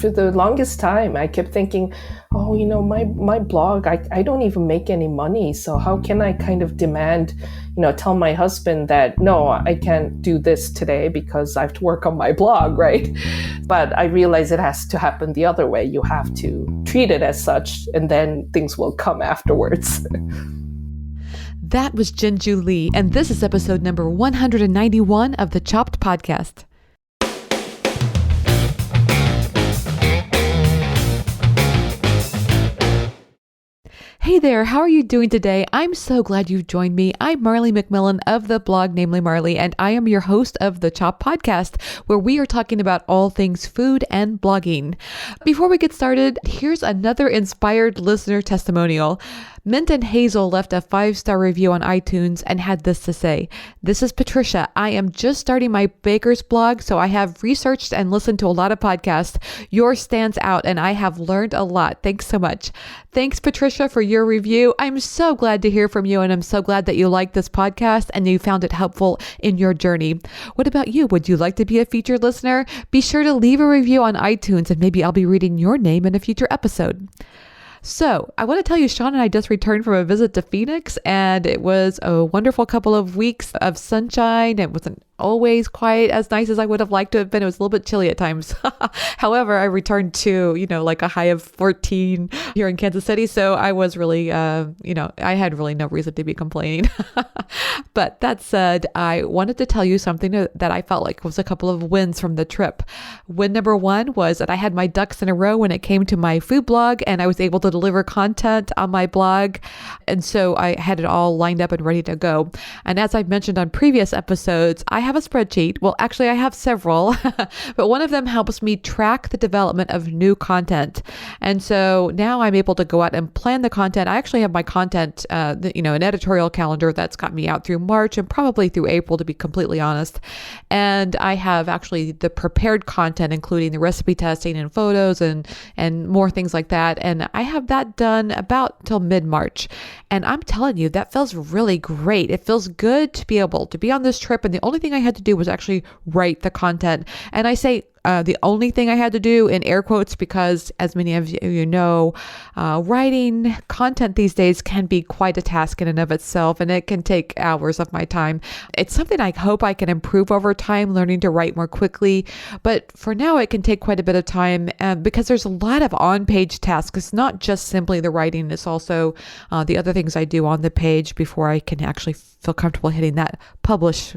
for the longest time, I kept thinking, oh, my blog, I don't even make any money. So how can I kind of demand, tell my husband that, no, I can't do this today because I have to work on my blog, right? But I realize it has to happen the other way. You have to treat it as such, and then things will come afterwards. That was JinJoo Lee, and this is episode number 191 of the Chopped Podcast. Hey there, how are you doing today? I'm so glad you've joined me. I'm Marley McMillan of the blog Namely Marley, and I am your host of the Chop Podcast, where we are talking about all things food and blogging. Before we get started, here's another inspired listener testimonial. Mint and Hazel left a 5-star review on iTunes and had this to say: "This is Patricia. I am just starting my baker's blog, so I have researched and listened to a lot of podcasts. Yours stands out, and I have learned a lot. Thanks so much." Thanks, Patricia, for your review. I'm so glad to hear from you, and I'm so glad that you like this podcast and you found it helpful in your journey. What about you? Would you like to be a featured listener? Be sure to leave a review on iTunes, and maybe I'll be reading your name in a future episode. So I want to tell you, Sean and I just returned from a visit to Phoenix, and it was a wonderful couple of weeks of sunshine. It wasn't always quite as nice as I would have liked to have been. It was a little bit chilly at times. However, I returned to, like a high of 14 here in Kansas City. So I was really, I had really no reason to be complaining. But that said, I wanted to tell you something that I felt like was a couple of wins from the trip. Win number one was that I had my ducks in a row when it came to my food blog, and I was able to deliver content on my blog. And so I had it all lined up and ready to go. And as I've mentioned on previous episodes, I have a spreadsheet. Well, actually, I have several, but one of them helps me track the development of new content. And so now I'm able to go out and plan the content. I actually have my content, an editorial calendar that's got me out through March and probably through April, to be completely honest. And I have actually the prepared content, including the recipe testing and photos and more things like that. And I have that done about till mid-March. And I'm telling you, that feels really great. It feels good to be able to be on this trip. And the only thing I had to do was actually write the content. And I say the only thing I had to do in air quotes, because as many of you know, writing content these days can be quite a task in and of itself, and it can take hours of my time. It's something I hope I can improve over time, learning to write more quickly. But for now, it can take quite a bit of time because there's a lot of on-page tasks. It's not just simply the writing. It's also the other things I do on the page before I can actually feel comfortable hitting that publish.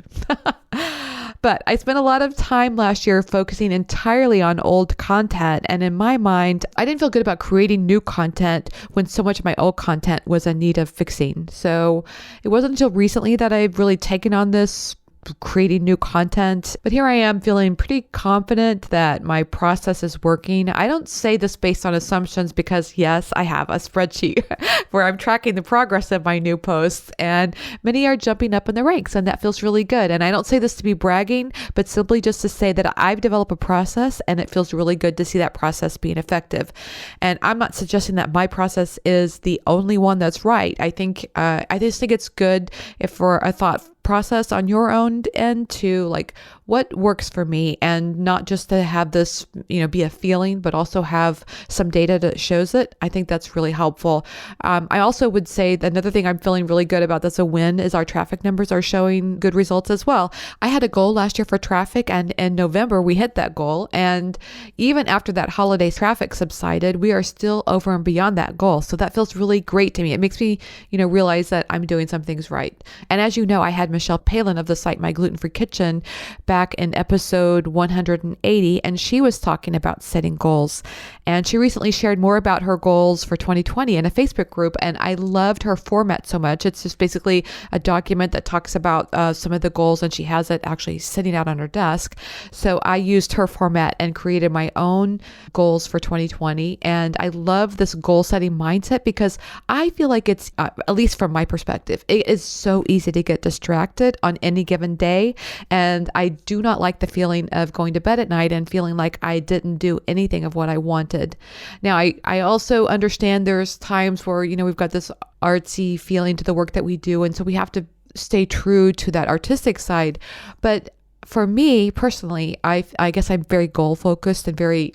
But I spent a lot of time last year focusing entirely on old content. And in my mind, I didn't feel good about creating new content when so much of my old content was in need of fixing. So it wasn't until recently that I've really taken on this creating new content. But here I am feeling pretty confident that my process is working. I don't say this based on assumptions because yes, I have a spreadsheet where I'm tracking the progress of my new posts, and many are jumping up in the ranks, and that feels really good. And I don't say this to be bragging, but simply just to say that I've developed a process, and it feels really good to see that process being effective. And I'm not suggesting that my process is the only one that's right. I just think it's good if for a thought process on your own end to like what works for me, and not just to have this, be a feeling, but also have some data that shows it. I think that's really helpful. I also would say that another thing I'm feeling really good about that's a win is our traffic numbers are showing good results as well. I had a goal last year for traffic, and in November we hit that goal. And even after that holiday traffic subsided, we are still over and beyond that goal. So that feels really great to me. It makes me, realize that I'm doing some things right. And as you know, I had Michelle Palin of the site My Gluten-Free Kitchen back in episode 180, and she was talking about setting goals. And she recently shared more about her goals for 2020 in a Facebook group, and I loved her format so much. It's just basically a document that talks about some of the goals, and she has it actually sitting out on her desk. So I used her format and created my own goals for 2020, and I love this goal setting mindset because I feel like it's, at least from my perspective, it is so easy to get distracted on any given day. And I do not like the feeling of going to bed at night and feeling like I didn't do anything of what I wanted. Now, I also understand there's times where, we've got this artsy feeling to the work that we do. And so we have to stay true to that artistic side. But For me personally, I guess I'm very goal focused and very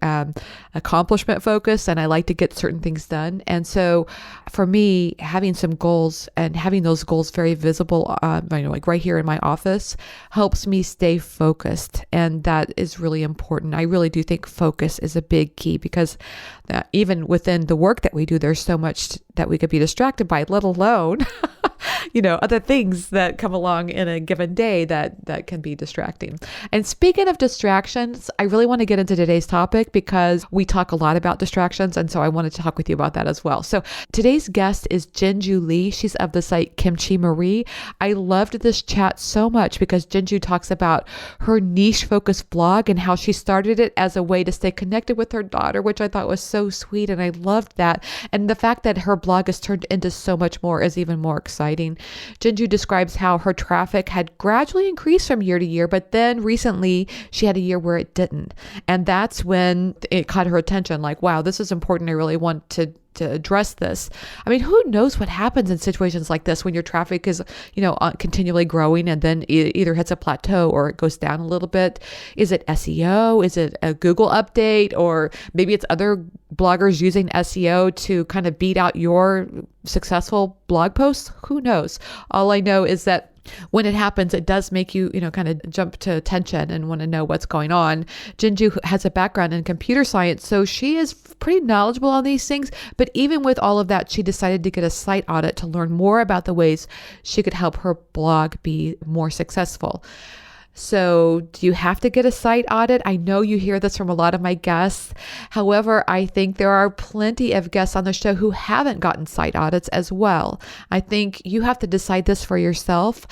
accomplishment focused, and I like to get certain things done. And so, for me, having some goals and having those goals very visible, like right here in my office, helps me stay focused, and that is really important. I really do think focus is a big key because even within the work that we do, there's so much that we could be distracted by, let alone other things that come along in a given day that can be distracting. And speaking of distractions, I really want to get into today's topic because we talk a lot about distractions. And so I wanted to talk with you about that as well. So today's guest is JinJoo Lee. She's of the site Kimchi Mari. I loved this chat so much because JinJoo talks about her niche focused blog and how she started it as a way to stay connected with her daughter, which I thought was so sweet. And I loved that. And the fact that her blog has turned into so much more is even more exciting. JinJoo describes how her traffic had gradually increased from year to year, but then recently she had a year where it didn't. And that's when it caught her attention. Like, wow, this is important. I really want to address this. I mean, who knows what happens in situations like this when your traffic is, continually growing and then it either hits a plateau or it goes down a little bit. Is it SEO? Is it a Google update? Or maybe it's other bloggers using SEO to kind of beat out your successful blog posts? Who knows? All I know is that when it happens, it does make you, kind of jump to attention and want to know what's going on. JinJoo has a background in computer science, so she is pretty knowledgeable on these things. But even with all of that, she decided to get a site audit to learn more about the ways she could help her blog be more successful. So do you have to get a site audit? I know you hear this from a lot of my guests. However, I think there are plenty of guests on the show who haven't gotten site audits as well. I think you have to decide this for yourself.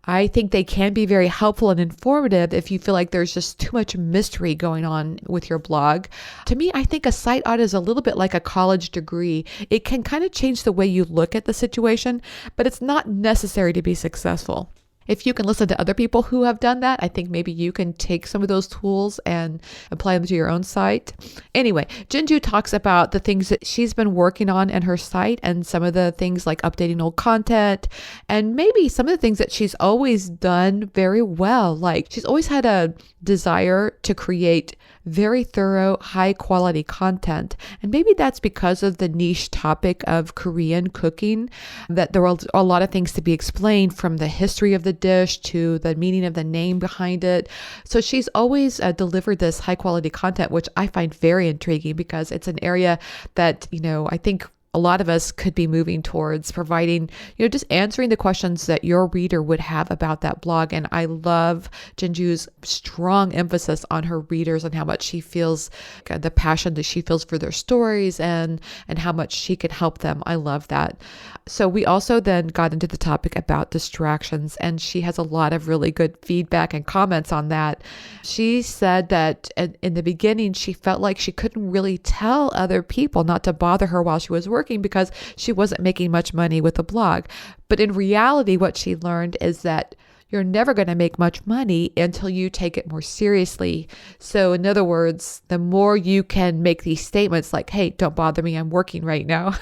I think they can be very helpful and informative if you feel like there's just too much mystery going on with your blog. To me, I think a site audit is a little bit like a college degree. It can kind of change the way you look at the situation, but it's not necessary to be successful. If you can listen to other people who have done that, I think maybe you can take some of those tools and apply them to your own site. Anyway, JinJoo talks about the things that she's been working on in her site and some of the things like updating old content and maybe some of the things that she's always done very well. Like she's always had a desire to create very thorough, high quality content. And maybe that's because of the niche topic of Korean cooking, that there are a lot of things to be explained from the history of the dish to the meaning of the name behind it. So she's always delivered this high quality content, which I find very intriguing because it's an area that, I think a lot of us could be moving towards providing, just answering the questions that your reader would have about that blog. And I love JinJoo's strong emphasis on her readers and how much she feels, the passion that she feels for their stories and how much she can help them. I love that. So we also then got into the topic about distractions, and she has a lot of really good feedback and comments on that. She said that in the beginning, she felt like she couldn't really tell other people not to bother her while she was working because she wasn't making much money with the blog. But in reality, what she learned is that you're never going to make much money until you take it more seriously. So in other words, the more you can make these statements like, hey, don't bother me, I'm working right now,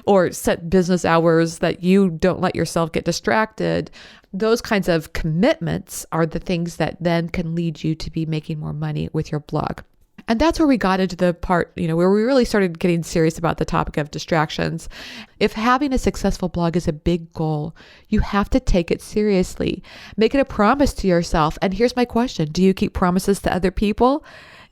or set business hours that you don't let yourself get distracted, those kinds of commitments are the things that then can lead you to be making more money with your blog. And that's where we got into the part, where we really started getting serious about the topic of distractions. If having a successful blog is a big goal, you have to take it seriously. Make it a promise to yourself. And here's my question. Do you keep promises to other people?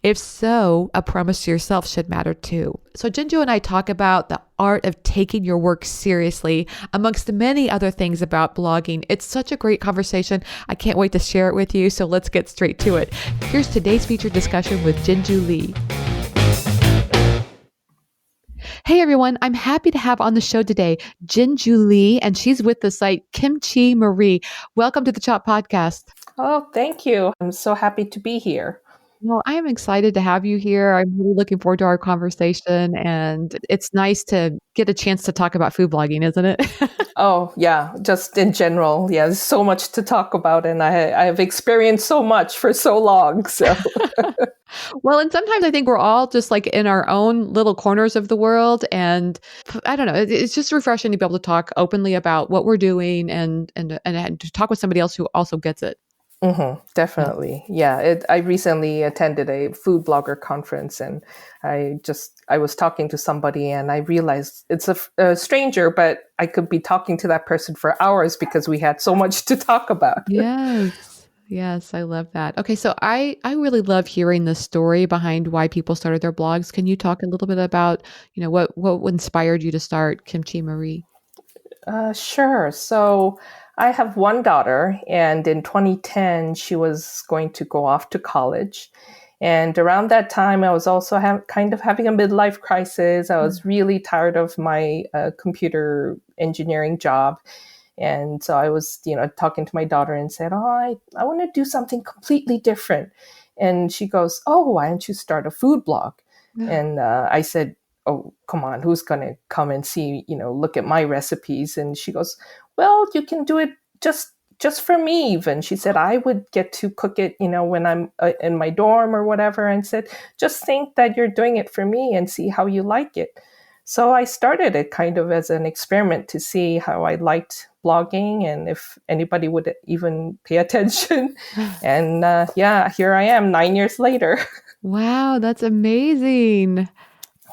If so, a promise to yourself should matter too. So JinJoo and I talk about the art of taking your work seriously, amongst the many other things about blogging. It's such a great conversation. I can't wait to share it with you. So let's get straight to it. Here's today's featured discussion with JinJoo Lee. Hey everyone, I'm happy to have on the show today JinJoo Lee, and she's with the site Kimchi Mari. Welcome to the Chop Podcast. Oh, thank you. I'm so happy to be here. Well, I am excited to have you here. I'm really looking forward to our conversation, and it's nice to get a chance to talk about food blogging, isn't it? Oh, yeah, just in general. Yeah, there's so much to talk about, and I've experienced so much for so long. So, well, and sometimes I think we're all just like in our own little corners of the world, and I don't know, it's just refreshing to be able to talk openly about what we're doing and to talk with somebody else who also gets it. Definitely. Yeah. I recently attended a food blogger conference, and I was talking to somebody and I realized it's a stranger, but I could be talking to that person for hours because we had so much to talk about. Yes. Yes, I love that. Okay, so I really love hearing the story behind why people started their blogs. Can you talk a little bit about, what inspired you to start Kimchi Marie? Sure. So I have one daughter, and in 2010, she was going to go off to college. And around that time, I was also kind of having a midlife crisis. I was really tired of my computer engineering job. And so I was, talking to my daughter and said, "Oh, I want to do something completely different." And she goes, "Oh, why don't you start a food blog?" And I said, "Oh, come on, who's going to come and see, look at my recipes?" And she goes, "Well, you can do it just for me even." She said, "I would get to cook it, when I'm in my dorm or whatever." And said, "Just think that you're doing it for me and see how you like it." So I started it kind of as an experiment to see how I liked blogging and if anybody would even pay attention. And yeah, here I am 9 years later. Wow, that's amazing.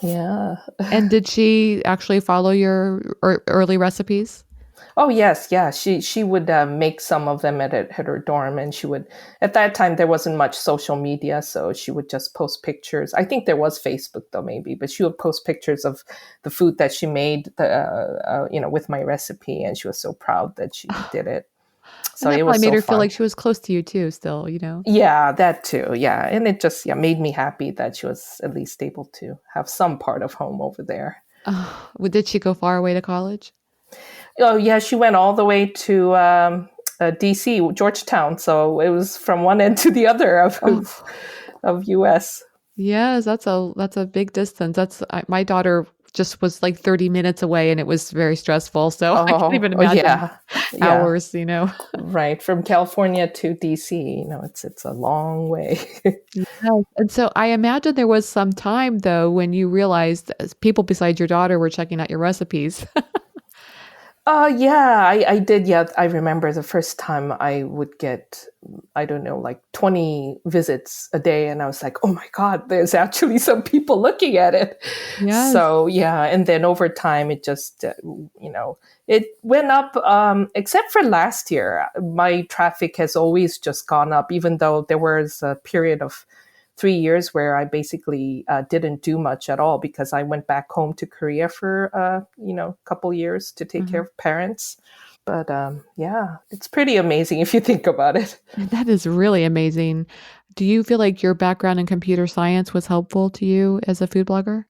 Yeah. And did she actually follow your early recipes? Oh yes, yeah. She would make some of them at her dorm, and she would. At that time, there wasn't much social media, so she would just post pictures. I think there was Facebook though, maybe, but she would post pictures of the food that she made, with my recipe, and she was so proud that she did it. And So that it probably was made so her feel fun. like she was close to you too, still. Yeah, that too. Yeah, and it just made me happy that she was at least able to have some part of home over there. Oh, did she go far away to college? Oh yeah, she went all the way to D.C., Georgetown. So it was from one end to the other Oh, of U.S. yes, that's a big distance. My daughter just was like 30 minutes away and it was very stressful. So I can't even Oh imagine yeah, yeah. hours. Right, from California to D.C. It's a long way. Yes. And so I imagine there was some time though when you realized people besides your daughter were checking out your recipes. Yeah, I did. Yeah, I remember the first time I would get, I don't know, like 20 visits a day. And I was like, oh my God, there's actually some people looking at it. Yes. So, yeah. And then over time, it just, it went up, except for last year. My traffic has always just gone up, even though there was a period of 3 years where I basically didn't do much at all because I went back home to Korea for a couple years to take care Mhm. of parents. But yeah, it's pretty amazing if you think about it. That is really amazing. Do you feel like your background in computer science was helpful to you as a food blogger?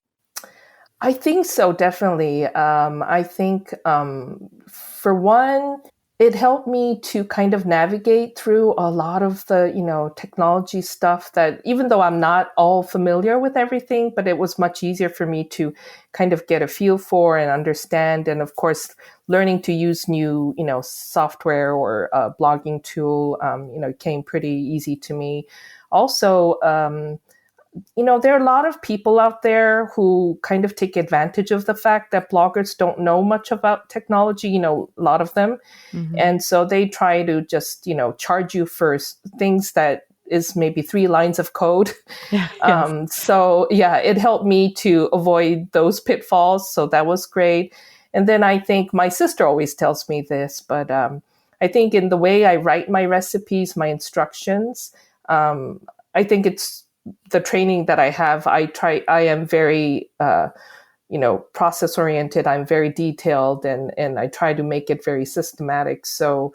I think so, definitely. I think, for one, it helped me to kind of navigate through a lot of the, technology stuff that even though I'm not all familiar with everything, but it was much easier for me to kind of get a feel for and understand. And of course, learning to use new, software or blogging tool, came pretty easy to me. Also, there are a lot of people out there who kind of take advantage of the fact that bloggers don't know much about technology, a lot of them. Mhm. And so they try to just, charge you for things that is maybe 3 lines of code. Yeah, yes. So yeah, it helped me to avoid those pitfalls. So that was great. And then I think my sister always tells me this, but I think in the way I write my recipes, my instructions, I think it's the training that I have. I am very, process oriented. I'm very detailed, and I try to make it very systematic. So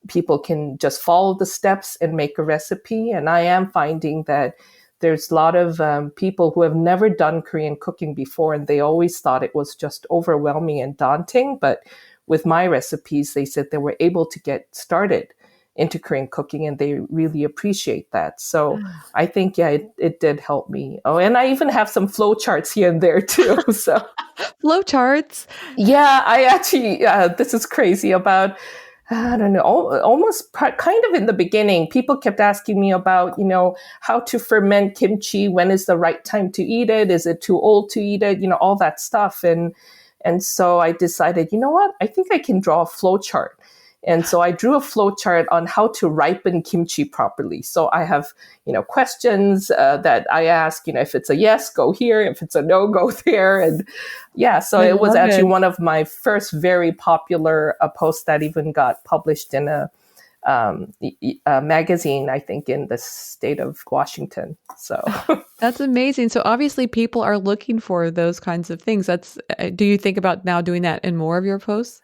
people can just follow the steps and make a recipe. And I am finding that there's a lot of people who have never done Korean cooking before, and they always thought it was just overwhelming and daunting. But with my recipes, they said they were able to get started into Korean cooking, and they really appreciate that. So I think, yeah, it did help me. Oh, and I even have some flow charts here and there too. So Flowcharts. yeah, I actually, this is crazy about, I don't know, almost kind of in the beginning, people kept asking me about, how to ferment kimchi. When is the right time to eat it? Is it too old to eat it? All that stuff. And so I decided, you know what? I think I can draw a flow chart. And so I drew a flow chart on how to ripen kimchi properly. So I have, questions that I ask, if it's a yes, go here. If it's a no, go there. And yeah, so I it was love actually it. one of my first very popular posts that even got published in a magazine, I think, in the state of Washington. So That's amazing. So obviously people are looking for those kinds of things. Do you think about now doing that in more of your posts?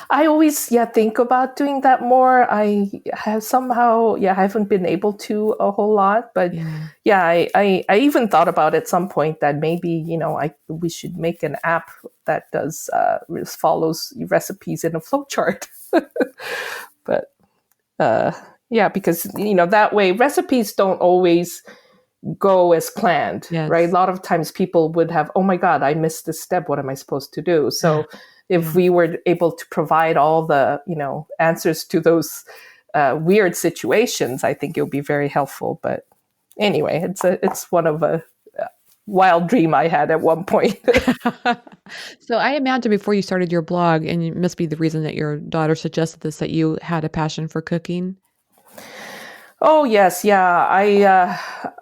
I always, think about doing that more. I have somehow, I haven't been able to a whole lot, but Yeah. yeah, I even thought about at some point that maybe, we should make an app that does, follows recipes in a flowchart. But, uh, yeah, because, that way recipes don't always go as planned, right? A Yes. lot of times people would have, oh my God, I missed this step. What am I supposed to do? So if Yeah. we were able to provide all the, answers to those weird situations, I think it would be very helpful. But anyway, it's one of a wild dream I had at one point. So I imagine before you started your blog, and it must be the reason that your daughter suggested this, that you had a passion for cooking. Oh yes, yeah. I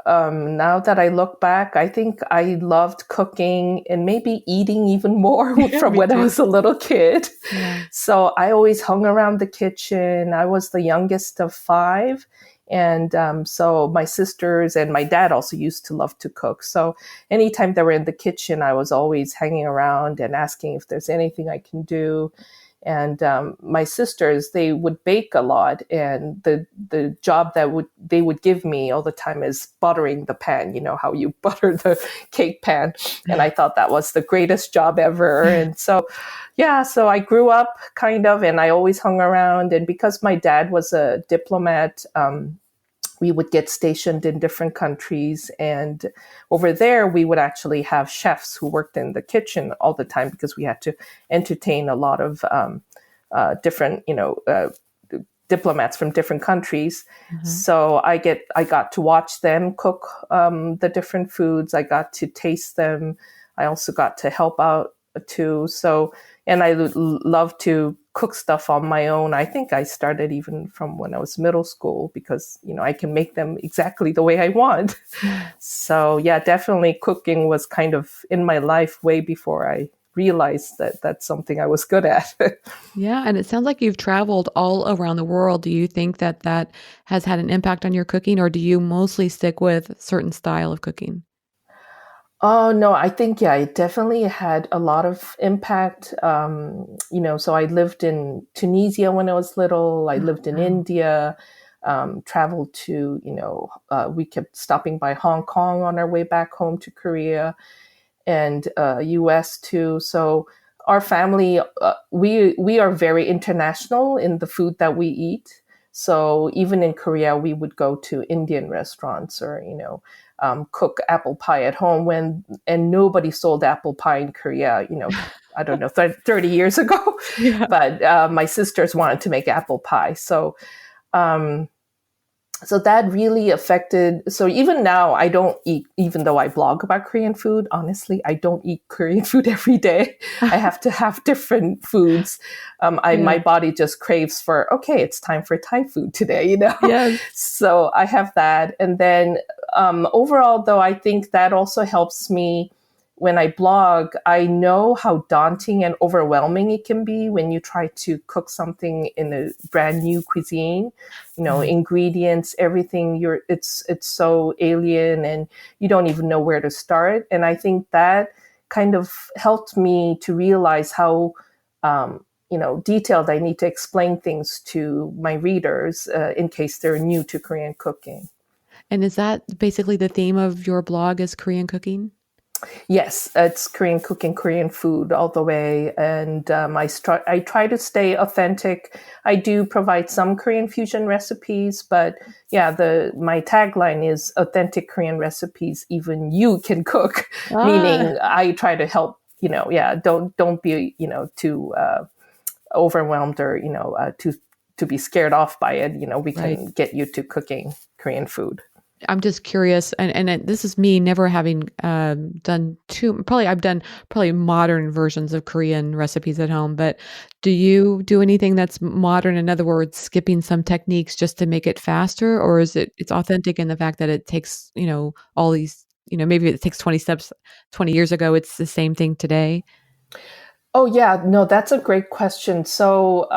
now that I look back, I think I loved cooking and maybe eating even more Yeah, from me when I too. was a little kid. Yeah. So I always hung around the kitchen. I was the youngest of five. And so my sisters and my dad also used to love to cook. So anytime they were in the kitchen, I was always hanging around and asking if there's anything I can do. And my sisters, they would bake a lot, and the job that they would give me all the time is buttering the pan. You know how you butter the cake pan, and I thought that was the greatest job ever. And so, yeah, so I grew up kind of, and I always hung around. And because my dad was a diplomat, we would get stationed in different countries, and over there we would actually have chefs who worked in the kitchen all the time because we had to entertain a lot of different diplomats from different countries. Mhm. So I got to watch them cook the different foods. I got to taste them. I also got to help out too. So, and I love to cook stuff on my own. I think I started even from when I was middle school because, I can make them exactly the way I want. So yeah, definitely cooking was kind of in my life way before I realized that that's something I was good at. Yeah, and it sounds like you've traveled all around the world. Do you think that that has had an impact on your cooking, or do you mostly stick with a certain style of cooking? Oh no, I think it definitely had a lot of impact. So I lived in Tunisia when I was little. I lived in Wow. India. Traveled to we kept stopping by Hong Kong on our way back home to Korea and U.S. too. So our family, we are very international in the food that we eat. So even in Korea, we would go to Indian restaurants or cook apple pie at home and nobody sold apple pie in Korea. I don't know, 30 years ago, Yeah. but my sisters wanted to make apple pie. Um, so that really affected. So even now I don't eat, even though I blog about Korean food, honestly I don't eat Korean food every day. I have to have different foods. Yeah. My body just craves for, okay, it's time for Thai food today. Yes. So I have that. And then overall though, I think that also helps me when I blog. I know how daunting and overwhelming it can be when you try to cook something in a brand new cuisine. Right. Ingredients, everything, it's so alien and you don't even know where to start. And I think that kind of helped me to realize how detailed I need to explain things to my readers in case they're new to Korean cooking. And is that basically the theme of your blog, is Korean cooking? Yes, it's Korean cooking, Korean food all the way, and I try to stay authentic. I do provide some Korean fusion recipes, but yeah, my tagline is authentic Korean recipes. Even you can cook, Ah, meaning I try to help. Don't be too overwhelmed or to be scared off by it. We right. can get you to cooking Korean food. I'm just curious, and this is me never having done too. Probably I've done probably modern versions of Korean recipes at home, but do you do anything that's modern? In other words, skipping some techniques just to make it faster, or is it's authentic in the fact that it takes all these maybe it takes 20 steps 20 years ago. It's the same thing today. Oh, yeah. No, that's a great question. So,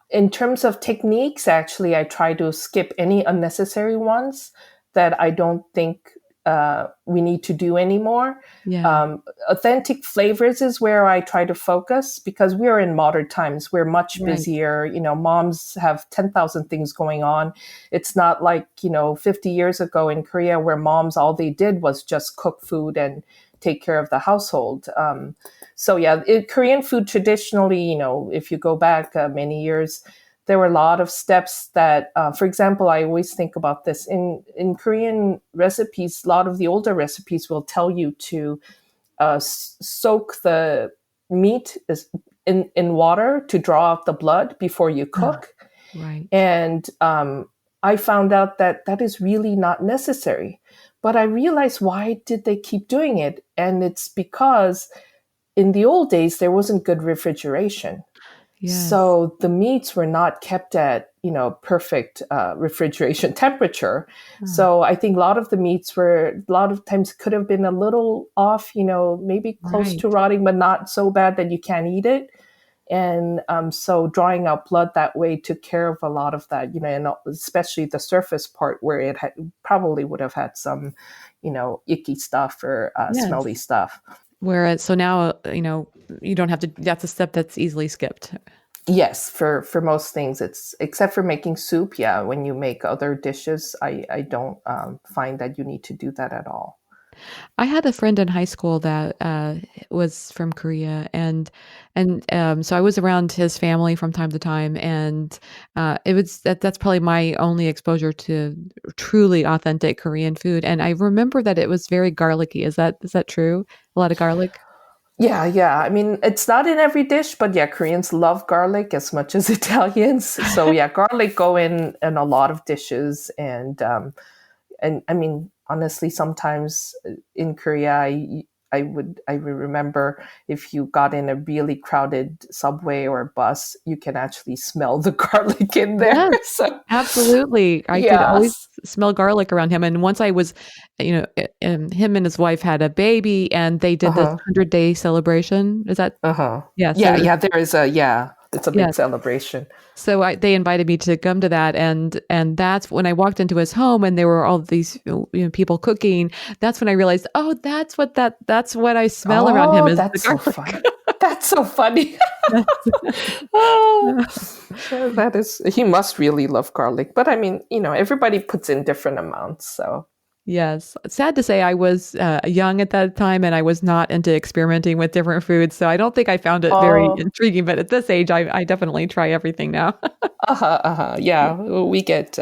in terms of techniques, actually, I try to skip any unnecessary ones that I don't think we need to do anymore. Yeah. Authentic flavors is where I try to focus because we are in modern times. We're much Right. busier. Moms have 10,000 things going on. It's not like, 50 years ago in Korea where moms, all they did was just cook food and take care of the household. So yeah, Korean food traditionally, if you go back many years, there were a lot of steps that, for example, I always think about this in Korean recipes. A lot of the older recipes will tell you to soak the meat in water to draw out the blood before you Ah, cook. right. And I found out that that is really not necessary. But I realized, why did they keep doing it? And it's because in the old days, there wasn't good refrigeration. Yes. So the meats were not kept at, perfect refrigeration temperature. Ah, So I think a lot of the meats were, a lot of times could have been a little off, maybe close to right. rotting, but not so bad that you can't eat it. And so drawing out blood that way took care of a lot of that, and especially the surface part where probably would have had some, icky stuff or smelly Yes. stuff. Whereas, so now, you don't have to, that's a step that's easily skipped. Yes, for most things, it's except for making soup. Yeah, when you make other dishes, I don't find that you need to do that at all. I had a friend in high school that was from Korea, and so I was around his family from time to time, and that's probably my only exposure to truly authentic Korean food. And I remember that it was very garlicky. Is that true? A lot of garlic. Yeah, yeah. I mean, it's not in every dish, but yeah, Koreans love garlic as much as Italians. So yeah, garlic go in a lot of dishes, and I mean, honestly, sometimes in Korea, I would remember if you got in a really crowded subway or bus, you can actually smell the garlic in there. Yes, So absolutely. I could always yes, smell garlic around him. And once I was, him and his wife had a baby, and they uh did this huh, 100-day celebration. Is that uh huh. yeah? Yeah, So yeah. There is a yeah. It's a yeah. big celebration. So they invited me to come to that, and that's when I walked into his home, and there were all these people cooking. That's when I realized, oh, that's what I smell around him Oh, is the that's so garlic. fun. That's so funny. Yes. Oh, that is. He must really love garlic, but I mean, everybody puts in different amounts. So. Yes. Sad to say, I was young at that time, and I was not into experimenting with different foods. So I don't think I found it very Oh, intriguing. But at this age, I definitely try everything now. uh-huh, uh-huh. Yeah, we get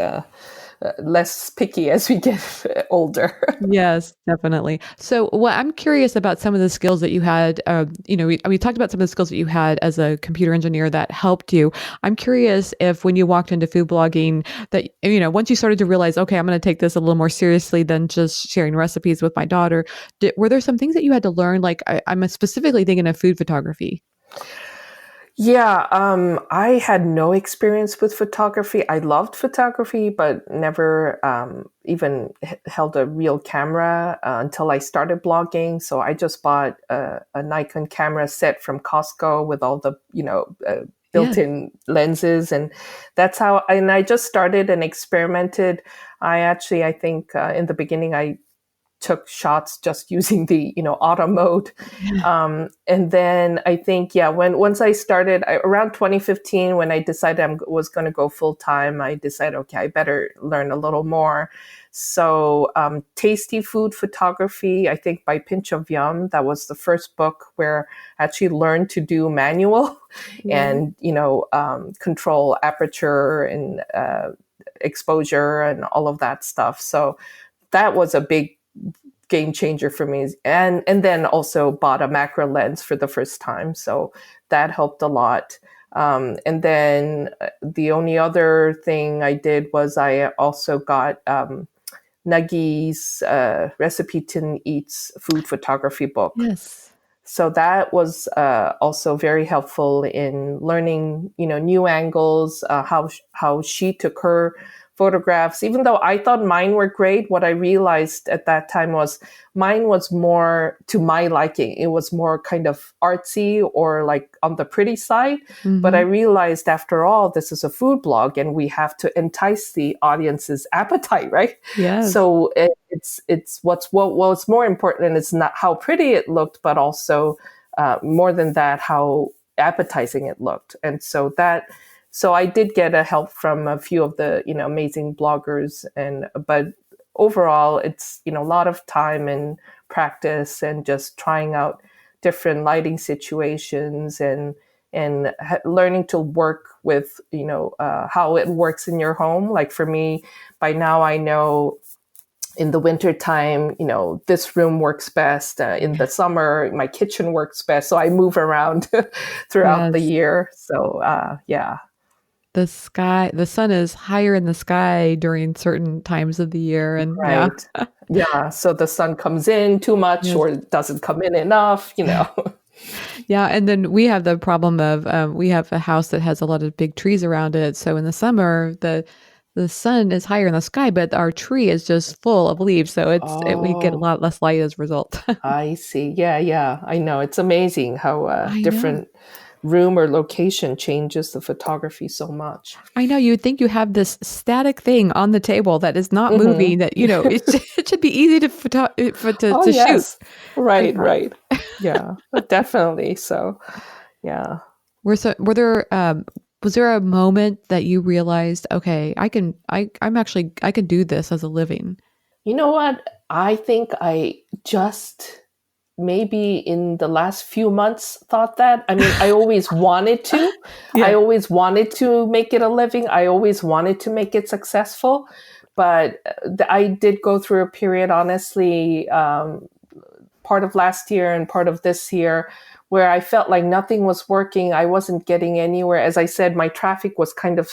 less picky as we get older. Yes, definitely. So, well, I'm curious about some of the skills that you had. We talked about some of the skills that you had as a computer engineer that helped you. I'm curious if when you walked into food blogging, that once you started to realize, okay, I'm going to take this a little more seriously than just sharing recipes with my daughter. Were there some things that you had to learn? Like I'm specifically thinking of food photography. Yeah, I had no experience with photography. I loved photography, but never even held a real camera until I started blogging. So I just bought a Nikon camera set from Costco with all the, Yes. built-in lenses, and that's how. And I just started and experimented. I think in the beginning, I took shots just using the auto mode, and then I think once I started around 2015 when I decided I was going to go full time, I decided, okay, I better learn a little more. So Tasty Food Photography, I think, by Pinch of Yum, that was the first book where I actually learned to do manual Yeah. and control aperture and exposure and all of that stuff. So that was a big game changer for me, and then also bought a macro lens for the first time, so that helped a lot. And then the only other thing I did was I also got Nagi's Recipe Tin Eats food photography book. Yes. So that was also very helpful in learning, new angles, how she took her photographs. Even though I thought mine were great, what I realized at that time was mine was more to my liking. It was more kind of artsy or like on the pretty side. But I Hmm. realized after all, this is a food blog and we have to entice the audience's appetite, right? Yes. So it's what's more important is not how pretty it looked, but also more than that, how appetizing it looked. And so I did get a help from a few of the amazing bloggers, but overall, it's a lot of time and practice and just trying out different lighting situations and learning to work with how it works in your home. Like for me, by now I know in the winter time, this room works best. In the summer, my kitchen works best. So I move around throughout the Yes. year. So yeah, The sun is higher in the sky during certain times of the year. And yeah. right. Yeah. So the sun comes in too much Yes. or it doesn't come in enough. Yeah, and then we have the problem of we have a house that has a lot of big trees around it. So in the summer, the sun is higher in the sky, but our tree is just full of leaves. So we get a Oh, lot less light as a result. I see. Yeah, yeah. I know. It's amazing how I know. different room or location changes the photography so much. I know you would think you have this static thing on the table that is not Hmm. moving that, it should be easy to Oh, to shoot. yes. But Right, yeah. right. Yeah, definitely. So, yeah. Were there was there a moment that you realized, okay, I can do this as a living? You know what? I think I just maybe in the last few months thought that. I mean, I always wanted to. I Yeah. always wanted to make it a living. I always wanted to make it successful. But I did go through a period, honestly, part of last year and part of this year where I felt like nothing was working. I wasn't getting anywhere. As I said, my traffic was kind of,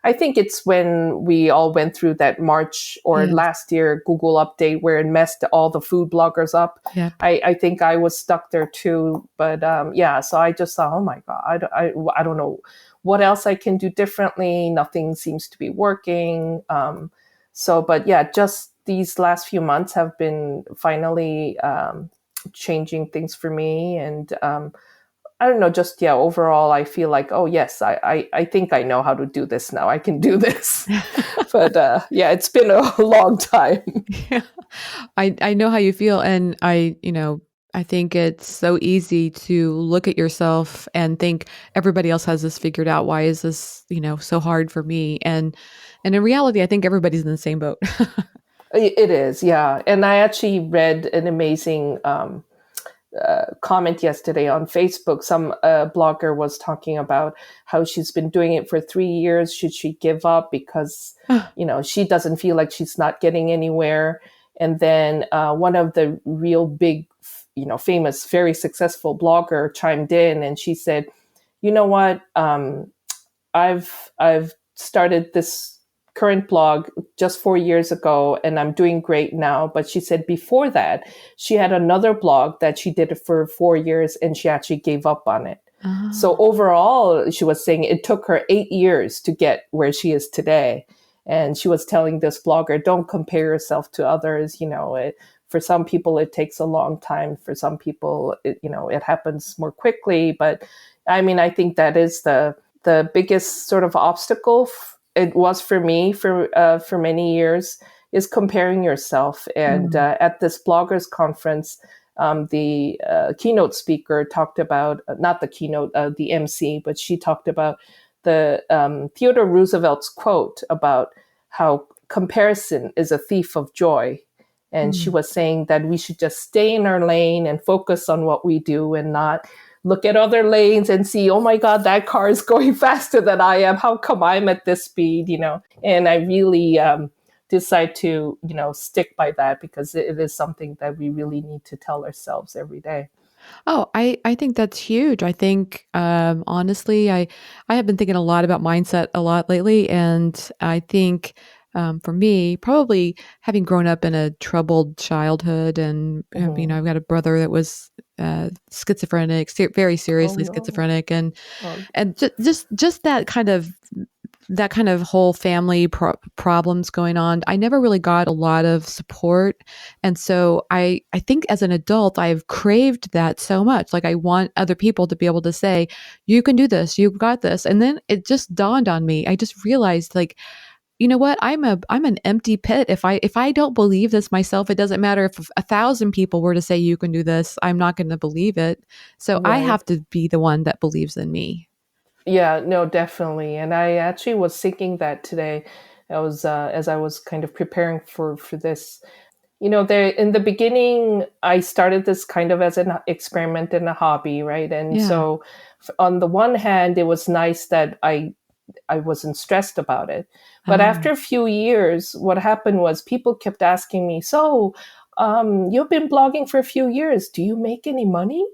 I think it's when we all went through that March or Yes. last year Google update where it messed all the food bloggers up. Yep. I think I was stuck there too. But yeah, so I just thought, oh my God, I don't know what else I can do differently. Nothing seems to be working. But yeah, just these last few months have been finally changing things for me. And I don't know, just yeah, overall, I feel like, oh, yes, I think I know how to do this now. I can do this. But yeah, it's been a long time. Yeah. I know how you feel, and I think it's so easy to look at yourself and think everybody else has this figured out. Why is this, so hard for me? And in reality, I think everybody's in the same boat. It is, yeah. And I actually read an amazing comment yesterday on Facebook. Some blogger was talking about how she's been doing it for 3 years. Should she give up because she doesn't feel like she's not getting anywhere? And then one of the real big, famous, very successful blogger chimed in, and she said, "You know what? I've started this." Current blog just 4 years ago, and I'm doing great now. But she said before that, she had another blog that she did for 4 years and she actually gave up on it. So Oh, overall, she was saying it took her 8 years to get where she is today. And she was telling this blogger, don't compare yourself to others. For some people, it takes a long time. For some people, it happens more quickly. But I mean, I think that is the biggest sort of obstacle it was for me for many years is comparing yourself. And mm, at this bloggers conference, the keynote speaker talked about not the keynote, the MC, but she talked about the Theodore Roosevelt's quote about how comparison is a thief of joy. And she mm. was saying that we should just stay in our lane and focus on what we do and not look at other lanes and see, oh my God, that car is going faster than I am. How come I'm at this speed? And I really decide to, stick by that because it is something that we really need to tell ourselves every day. Oh, I think that's huge. I think honestly, I have been thinking a lot about mindset a lot lately, and I think for me, probably having grown up in a troubled childhood, and Hmm. I've got a brother that was schizophrenic, very Oh seriously no. schizophrenic, and Oh, just that kind of whole family problems going on. I never really got a lot of support, and so I think as an adult I've craved that so much. Like I want other people to be able to say, "You can do this. You've got this." And then it just dawned on me. I just realized, like, you know what? I'm an empty pit. If I don't believe this myself, it doesn't matter if 1,000 people were to say you can do this. I'm not going to believe it. So I right. have to be the one that believes in me. Yeah, no, definitely. And I actually was thinking that today. I was as I was kind of preparing for this. There in the beginning, I started this kind of as an experiment and a hobby, right? And Yeah. so, on the one hand, it was nice that I wasn't stressed about it. But Oh. after a few years, what happened was people kept asking me, "So, you've been blogging for a few years. Do you make any money?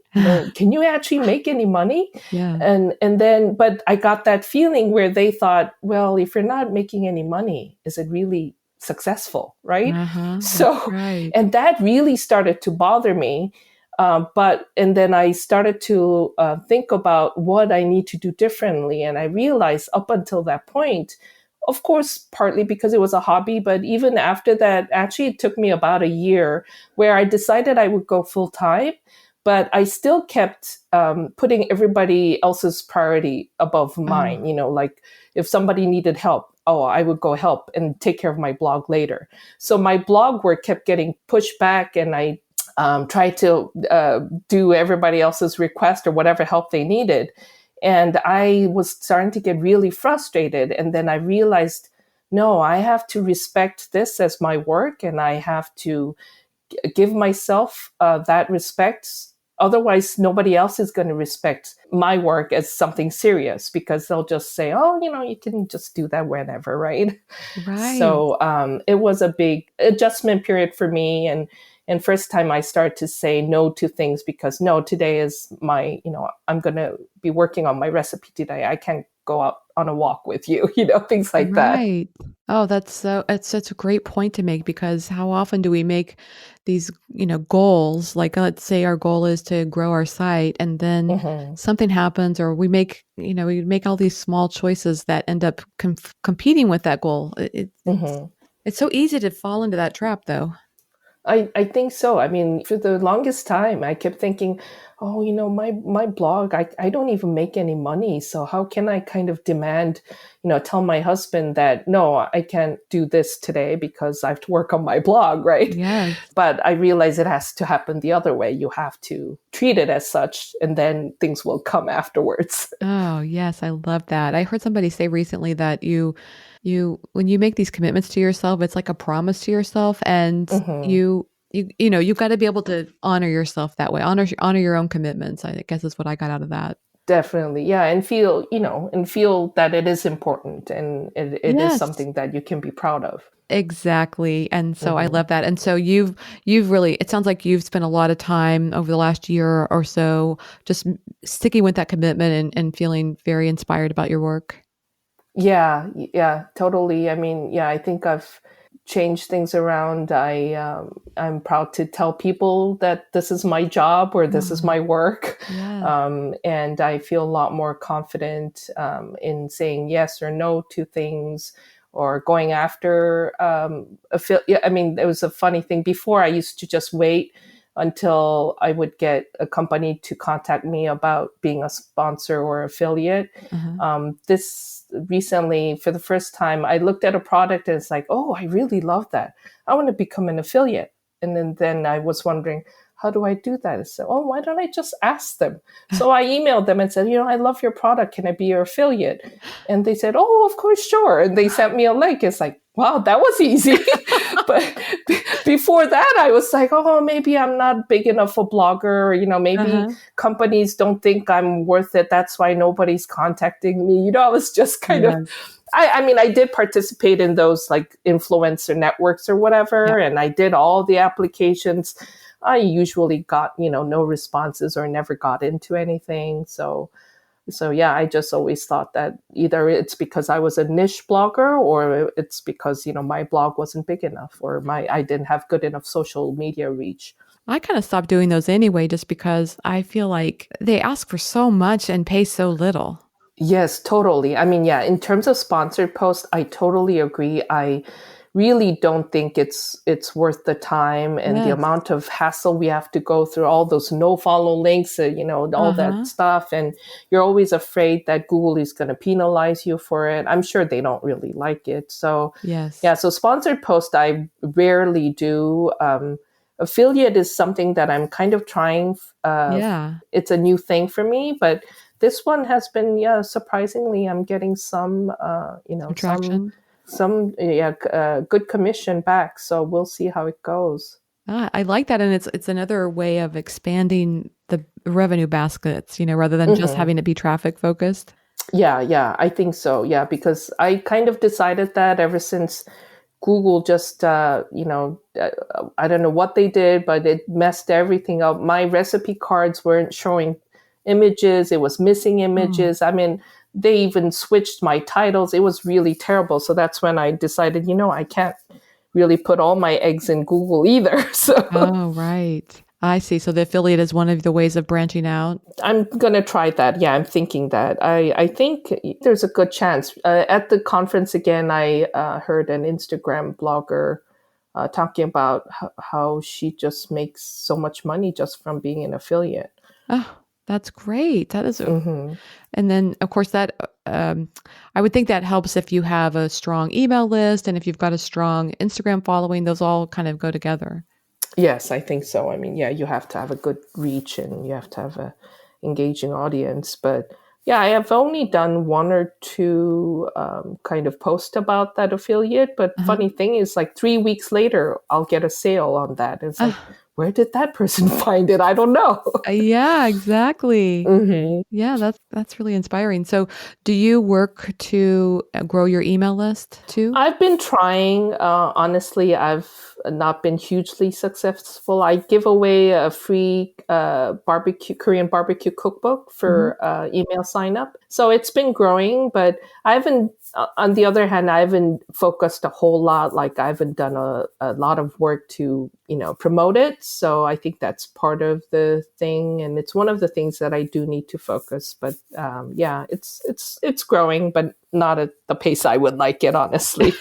Can you actually make any money?" Yeah. And then, but I got that feeling where they thought, "Well, if you're not making any money, is it really successful, right?" Uh-huh. That's So, right. and that really started to bother me. And then I started to think about what I need to do differently. And I realized up until that point, of course, partly because it was a hobby, but even after that, actually, it took me about a year where I decided I would go full time. But I still kept putting everybody else's priority above Oh, mine. Like if somebody needed help, oh, I would go help and take care of my blog later. So my blog work kept getting pushed back, and I try to do everybody else's request or whatever help they needed. And I was starting to get really frustrated. And then I realized, no, I have to respect this as my work, and I have to give myself that respect. Otherwise, nobody else is going to respect my work as something serious, because they'll just say, oh, you can just do that whenever, right? right. So it was a big adjustment period for me. And first time I started to say no to things, because no, today is I'm going to be working on my recipe today. I can't go out on a walk with you, things like that. Right. Oh, it's such a great point to make, because how often do we make these, goals? Like, let's say our goal is to grow our site, and then Hmm. something happens, or we make all these small choices that end up competing with that goal. Hmm. It's so easy to fall into that trap, though. I think so. I mean, for the longest time, I kept thinking, oh, my blog, I don't even make any money. So how can I kind of demand, tell my husband that, no, I can't do this today because I have to work on my blog, right? Yes. But I realize it has to happen the other way. You have to treat it as such, and then things will come afterwards. Oh, yes, I love that. I heard somebody say recently that when you make these commitments to yourself, it's like a promise to yourself, and Hmm. you've got to be able to honor yourself that way. Honor your own commitments. I guess is what I got out of that. Definitely. Yeah. And feel that it is important, and it is Yes. something that you can be proud of. Exactly. And so I Hmm. love that. And so you've really, it sounds like you've spent a lot of time over the last year or so just sticking with that commitment, and feeling very inspired about your work. Yeah, yeah, totally. I mean, yeah, I think I've changed things around. I'm proud to tell people that this is my job or this is Oh, my work, yes. and I feel a lot more confident in saying yes or no to things, or going after yeah, I mean, it was a funny thing. Before, I used to just wait until I would get a company to contact me about being a sponsor or affiliate. Uh-huh. This recently, for the first time, I looked at a product and it's like, oh, I really love that. I want to become an affiliate. And then I was wondering, how do I do that? I said, oh, why don't I just ask them? So I emailed them and said, I love your product. Can I be your affiliate? And they said, oh, of course, sure. And they sent me a link. It's like, wow, that was easy. But before that, I was like, oh, maybe I'm not big enough a blogger. Maybe Uh-huh. companies don't think I'm worth it. That's why nobody's contacting me. I was just kind of, Yes. I mean, I did participate in those like influencer networks or Yeah. whatever, and I did all the applications. I usually got, no responses or never got into anything. So, So yeah, I just always thought that either it's because I was a niche blogger or it's because, my blog wasn't big enough or I didn't have good enough social media reach. I kind of stopped doing those anyway, just because I feel like they ask for so much and pay so little. Yes, totally. I mean, yeah, in terms of sponsored posts, I totally agree. I really don't think it's worth the time and the Yes. amount of hassle we have to go through, all those no follow links, all that Uh-huh. stuff. And you're always afraid that Google is going to penalize you for it. I'm sure they don't really like it. So, Yes. yeah, so sponsored post, I rarely do. Affiliate is something that I'm kind of trying. Yeah. It's a new thing for me, but this one has been, yeah, surprisingly, I'm getting some, Some traction. good commission back. So we'll see how it goes. I like that, and it's another way of expanding the revenue baskets, rather than just Hmm. having it be traffic focused. Yeah, I think so. Yeah, because I kind of decided that ever since Google just, I don't know what they did, but it messed everything up. My recipe cards weren't showing images, it was missing Oh. images. I mean, they even switched my titles. It was really terrible. So that's when I decided, I can't really put all my eggs in Google either. So Oh, right. I see. So the affiliate is one of the ways of branching out. I'm gonna try that. Yeah, I'm thinking that. I think there's a good chance. At the conference again, I heard an Instagram blogger talking about how she just makes so much money just from being an affiliate. Oh, that's great. That is, Hmm. and then of course that I would think that helps if you have a strong email list and if you've got a strong Instagram following. Those all kind of go together. Yes, I think so. I mean, yeah, you have to have a good reach and you have to have a engaging audience. But yeah, I have only done one or two kind of posts about that affiliate. But Uh-huh. funny thing is, like 3 weeks later, I'll get a sale on that. It's like, Ah, where did that person find it? I don't know. yeah, exactly. Hmm. Yeah, that's really inspiring. So, do you work to grow your email list too? I've been trying. Honestly, I've not been hugely successful. I give away a free Korean barbecue cookbook Hmm. for email sign up. So it's been growing, but I haven't, on the other hand, I haven't focused a whole lot. Like I haven't done a lot of work to, promote it. So I think that's part of the thing. And it's one of the things that I do need to focus. But yeah, it's growing, but not at the pace I would like it, honestly.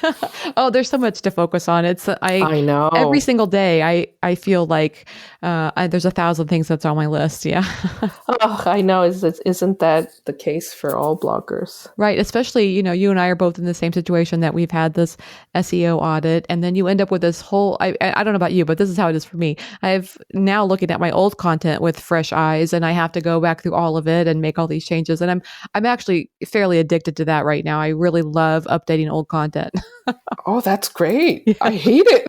Oh, there's so much to focus on. It's I I every know. single day I feel like there's 1,000 things that's on my list. Yeah. Oh, I know. Isn't that the case for all bloggers? Right. Especially, you and I are both in the same situation that we've had this SEO audit, and then you end up with this whole, I don't know about you, but this is how it is for me. I've now looking at my old content with fresh eyes, and I have to go back through all of it and make all these changes. And I'm actually fairly addicted to that right now. I really love updating old content. Oh, that's great. Yeah. I hate it.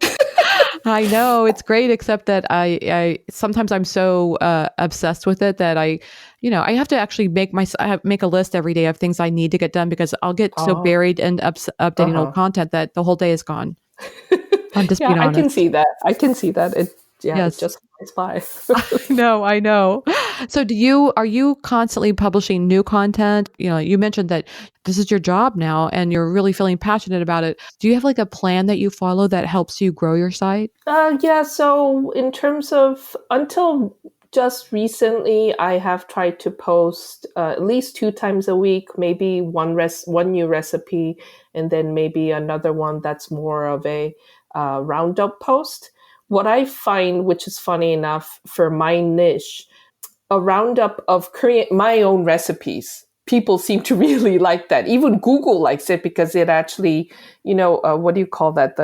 I know it's great, except that I sometimes I'm so obsessed with it that I have to actually make a list every day of things I need to get done, because I'll get so Oh, buried in updating old uh-huh. content that the whole day is gone. I'm just Yeah, being I can honest. see that. I can see that. It Yes. just flies by. I know. So are you constantly publishing new content? You mentioned that this is your job now and you're really feeling passionate about it. Do you have like a plan that you follow that helps you grow your site? Yeah, so in terms of until just recently, I have tried to post at least 2 times a week, maybe one new recipe, and then maybe another one that's more of a roundup post. What I find, which is funny enough for my niche, a roundup of Korean my own recipes. People seem to really like that. Even Google likes it because it actually, what do you call that?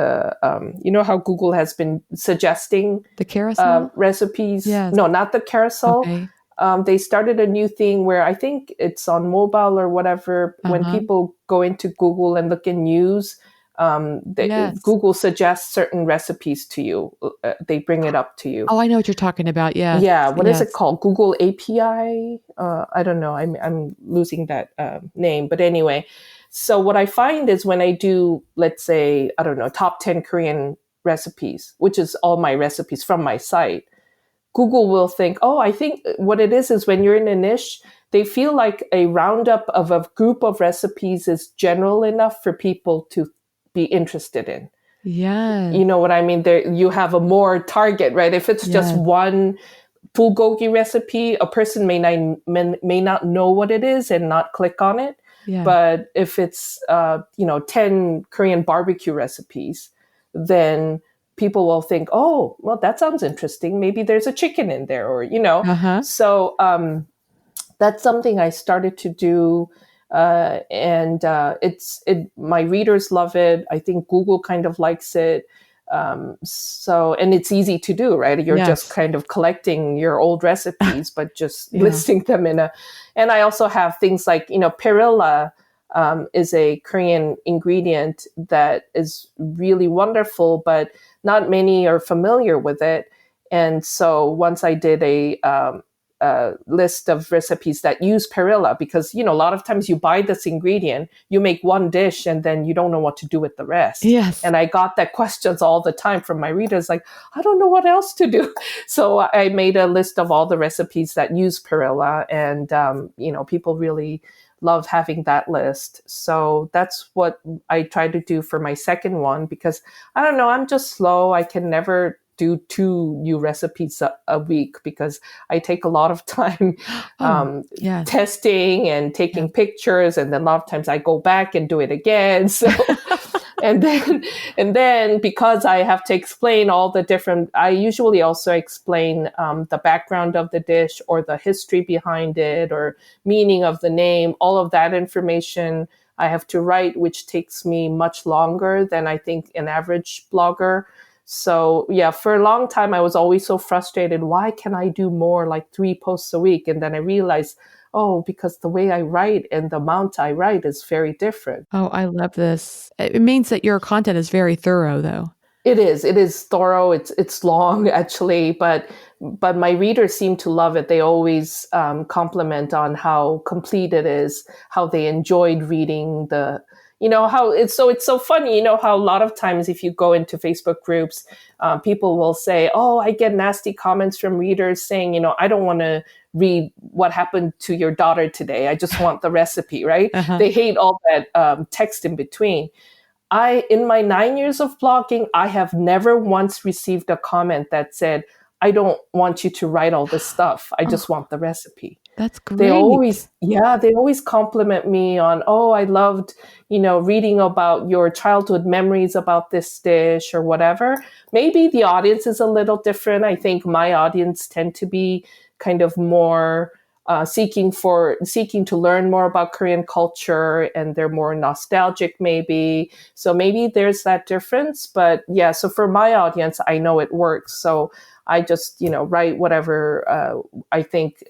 How Google has been suggesting The carousel? recipes. Yes. No, not the carousel. Okay. They started a new thing where I think it's on mobile or whatever. When Uh-huh. people go into Google and look in news, Yes. Google suggests certain recipes to you. They bring it up to you. Oh, I know what you're talking about. Yes. Yeah, what is it Yes. called? Google API? I don't know. I'm losing that name, but anyway. So what I find is when I do, let's say, I don't know, top 10 Korean recipes, which is all my recipes from my site, Google will think, oh, I think what it is when you're in a niche, they feel like a roundup of a group of recipes is general enough for people to be interested in. Yes. You know what I mean? There, you have a more target, right? If it's just Yes. one bulgogi recipe, a person may not know what it is and not click on it. Yeah. But if it's 10 Korean barbecue recipes, then people will think, oh, well, that sounds interesting. Maybe there's a chicken in there, or Uh-huh. So that's something I started to do. And my readers love it. I think Google kind of likes it. And it's easy to do, right? You're just Yes. kind of collecting your old recipes, but just Yeah. listing them and I also have things like, perilla, is a Korean ingredient that is really wonderful, but not many are familiar with it. And so once I did a list of recipes that use perilla, because a lot of times you buy this ingredient, you make one dish, and then you don't know what to do with the rest. Yes. And I got that questions all the time from my readers, like, I don't know what else to do. So I made a list of all the recipes that use perilla, and people really love having that list. So that's what I try to do for my second one, because I don't know, I'm just slow. I can never do 2 new recipes a week, because I take a lot of time Yes. testing and taking pictures, and then a lot of times I go back and do it again. So and then because I have to explain all the different, I usually also explain the background of the dish, or the history behind it, or meaning of the name. All of that information I have to write, which takes me much longer than I think an average blogger. So yeah, for a long time, I was always so frustrated. Why can I do more, like 3 posts a week? And then I realized, oh, because the way I write and the amount I write is very different. Oh, I love this. It means that your content is very thorough, though. It is thorough. It's long, actually, but my readers seem to love it. They always compliment on how complete it is, how they enjoyed reading how it's so funny. How a lot of times if you go into Facebook groups, people will say, oh, I get nasty comments from readers saying, I don't want to read what happened to your daughter today. I just want the recipe, right? Uh-huh. They hate all that text in between. In my 9 years of blogging, I have never once received a comment that said, I don't want you to write all this stuff. I just want the recipe. That's great. They always compliment me on, oh, I loved, reading about your childhood memories about this dish or whatever. Maybe the audience is a little different. I think my audience tend to be kind of more seeking to learn more about Korean culture, and they're more nostalgic maybe. So maybe there's that difference. But yeah, so for my audience, I know it works. So I just, write whatever I think,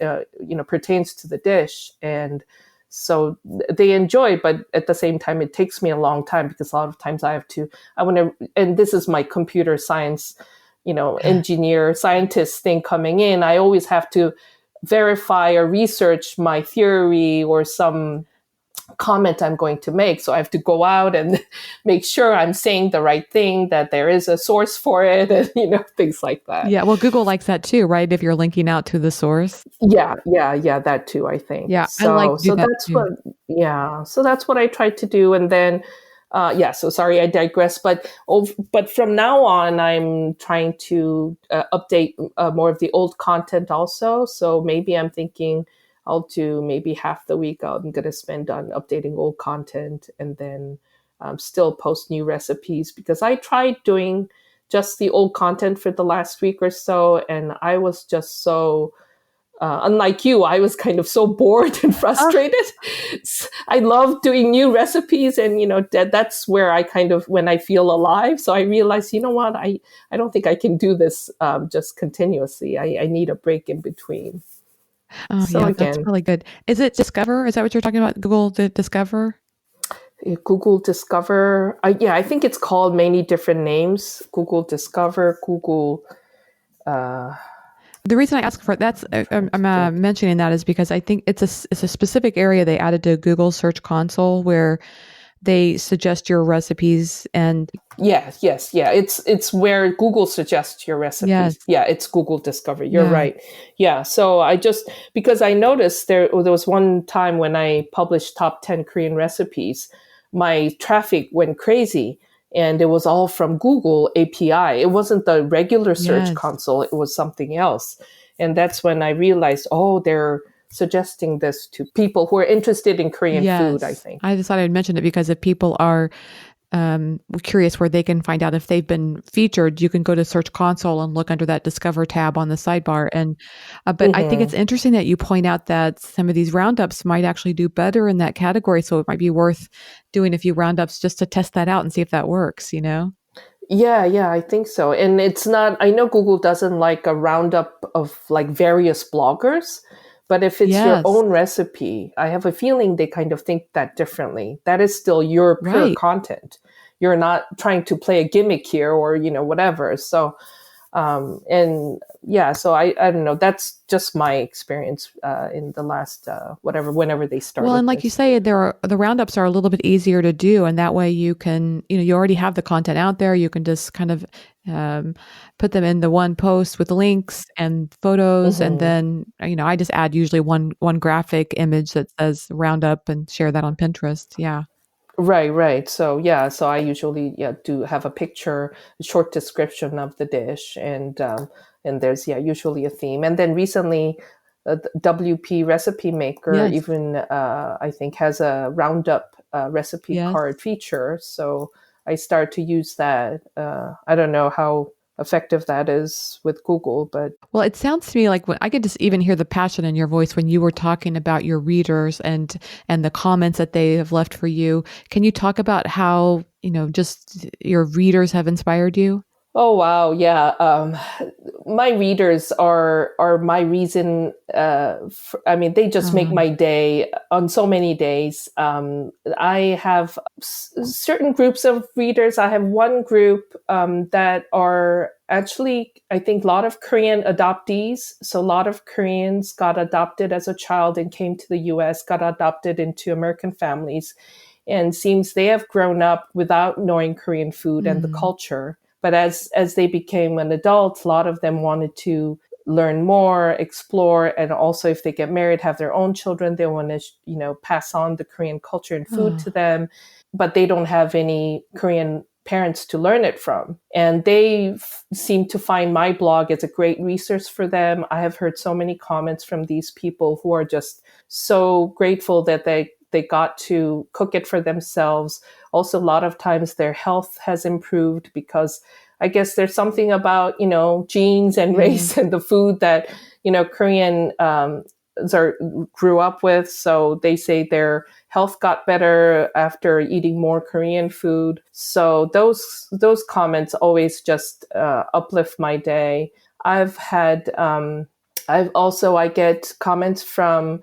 pertains to the dish. And so they enjoy it, but at the same time, it takes me a long time, because a lot of times and this is my computer science, engineer, scientist thing coming in. I always have to verify or research my theory or some comment I'm going to make. So I have to go out and make sure I'm saying the right thing, that there is a source for it, and things like that. Yeah, well, Google likes that too, right? If you're linking out to the source. Yeah, that too, I think. Yeah, so, I like to do that that's too. so that's what I tried to do. And then so sorry, I digress. But from now on, I'm trying to update more of the old content also. So maybe I'm thinking I'll do maybe half the week I'm going to spend on updating old content, and then still post new recipes, because I tried doing just the old content for the last week or so, and I was just so unlike you, I was kind of so bored and frustrated. I love doing new recipes, and that's where I kind of, when I feel alive. So I realized, what, I don't think I can do this just continuously. I need a break in between. Oh, So yeah, again, that's really good. Is it Discover? Is that what you're talking about? Google Discover? Google Discover. I think it's called many different names. Google Discover, Google. The reason I ask for that's I'm mentioning that is because I think it's a specific area they added to Google Search Console where they suggest your recipes and Yes, yeah. It's where Google suggests your yes, recipes. Yeah, it's Google Discover. You're yeah, right. Yeah. So I just because I noticed there was one time when I published top 10 Korean recipes, my traffic went crazy, and it was all from Google API. It wasn't the regular search yes, console, it was something else. And that's when I realized, oh, they're suggesting this to people who are interested in Korean food, I yes. think. I just thought I'd mention it because if people are curious where they can find out if they've been featured, you can go to Search Console and look under that Discover tab on the sidebar. And but I think it's Hmm. interesting that you point out that some of these roundups might actually do better in that category. So it might be worth doing a few roundups just to test that out and see if that works. You know? Yeah, I think so. And it's not, I know Google doesn't like a roundup of like various bloggers, but if it's your Yes. own recipe, I have a feeling they kind of think that differently. That is still your pure Right. content. You're not trying to play a gimmick here or, whatever. So, and yeah, so I don't know. That's just my experience in the last, whenever they Well, started and like you this. say, the roundups are a little bit easier to do, and that way you can, you already have the content out there. You can just kind of um, put them in the one post with links and photos, and Hmm. then I just add usually one graphic image that says roundup and share that on Pinterest. Yeah. Right. So yeah, so I usually do have a picture, a short description of the dish, and there's usually a theme. And then recently, the WP Recipe Maker Yes. even I think has a roundup recipe Yes. card feature. So I start to use that. I don't know how effective that is with Google, but Well, it sounds to me like when I could just even hear the passion in your voice when you were talking about your readers and the comments that they have left for you. Can you talk about how, just your readers have inspired you? oh wow, yeah. My readers are my reason. I mean, they just make Um, my day on so many days. I have certain groups of readers. I have one group that are actually, I think, a lot of Korean adoptees. So a lot of Koreans got adopted as a child and came to the U.S., got adopted into American families, and seems they have grown up without knowing Korean food and the mm, culture. But as they became an adult, a lot of them wanted to learn more, explore, and also if they get married, have their own children, they want to pass on the Korean culture and food to oh, them, but they don't have any Korean parents to learn it from. And they seem to find my blog as a great resource for them. I have heard so many comments from these people who are just so grateful that they got to cook it for themselves. Also, a lot of times their health has improved because I guess there's something about, genes and yes. race and the food that, Korean grew up with. So they say their health got better after eating more Korean food. So those comments always just uplift my day. I've had I get comments from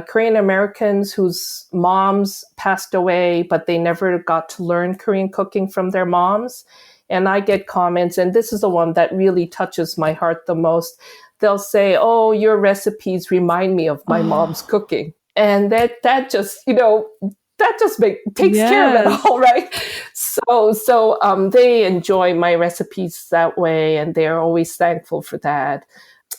Korean Americans whose moms passed away, but they never got to learn Korean cooking from their moms. And I get comments, and this is the one that really touches my heart the most. They'll say, "Oh, your recipes remind me of my mom's Oh, cooking," and that just that just takes care of it yes. all, right? So they enjoy my recipes that way, and they're always thankful for that.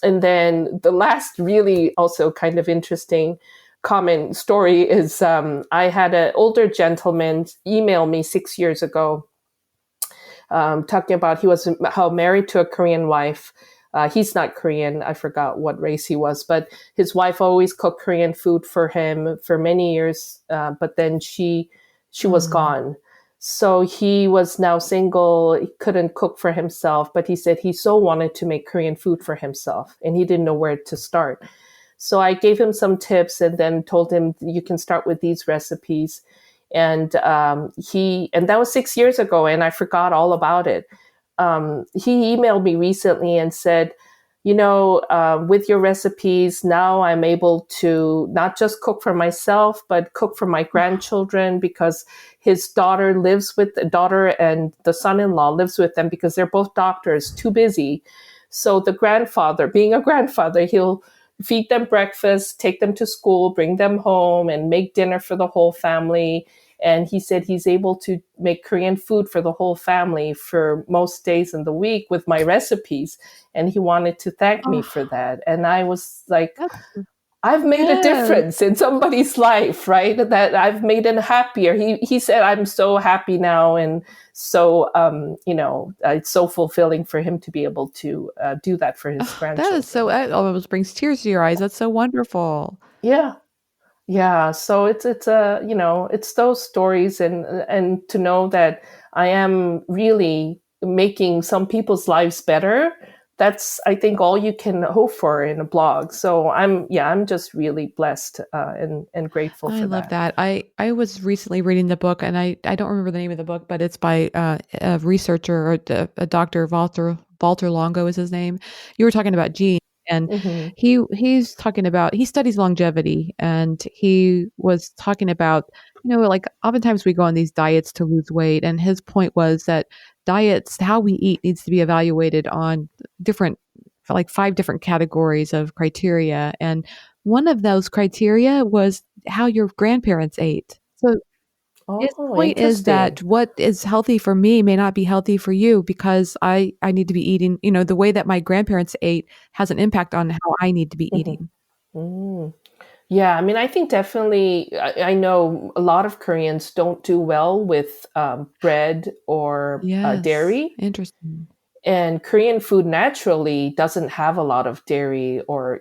And then the last really also kind of interesting common story is I had an older gentleman email me 6 years ago, talking about he was how married to a Korean wife. He's not Korean. I forgot what race he was, but his wife always cooked Korean food for him for many years. But then she was Oh, gone. So he was now single. He couldn't cook for himself, but he said he so wanted to make Korean food for himself, and he didn't know where to start. So I gave him some tips and then told him you can start with these recipes. And and that was 6 years ago, and I forgot all about it. He emailed me recently and said, with your recipes, now I'm able to not just cook for myself, but cook for my grandchildren because his daughter and the son-in-law lives with them because they're both doctors, too busy. So the grandfather, being a grandfather, he'll feed them breakfast, take them to school, bring them home, and make dinner for the whole family. And he said he's able to make Korean food for the whole family for most days in the week with my recipes. And he wanted to thank me for Oh, that. And I was like, that's I've made a yes. difference in somebody's life, right? That I've made them happier. He said, I'm so happy now. And so, it's so fulfilling for him to be able to do that for his Oh, that is so grandchildren. that almost brings tears to your eyes. That's so wonderful. Yeah. Yeah, so it's a it's those stories, and to know that I am really making some people's lives better. That's, I think, all you can hope for in a blog. So I'm just really blessed, and grateful I for love that. that. I was recently reading the book, and I don't remember the name of the book, but it's by a researcher, or a doctor, Walter Longo is his name. You were talking about genes, and Hmm. he's talking about, he studies longevity, and he was talking about, like oftentimes we go on these diets to lose weight, and his point was that diets, how we eat, needs to be evaluated on different, like 5 different categories of criteria, and one of those criteria was how your grandparents ate. So his Oh, point is interesting. that what is healthy for me may not be healthy for you, because I need to be eating, the way that my grandparents ate has an impact on how I need to be Hmm. eating. Mm. Yeah, I mean, I think definitely, I know a lot of Koreans don't do well with bread or Yes, dairy. interesting. And Korean food naturally doesn't have a lot of dairy or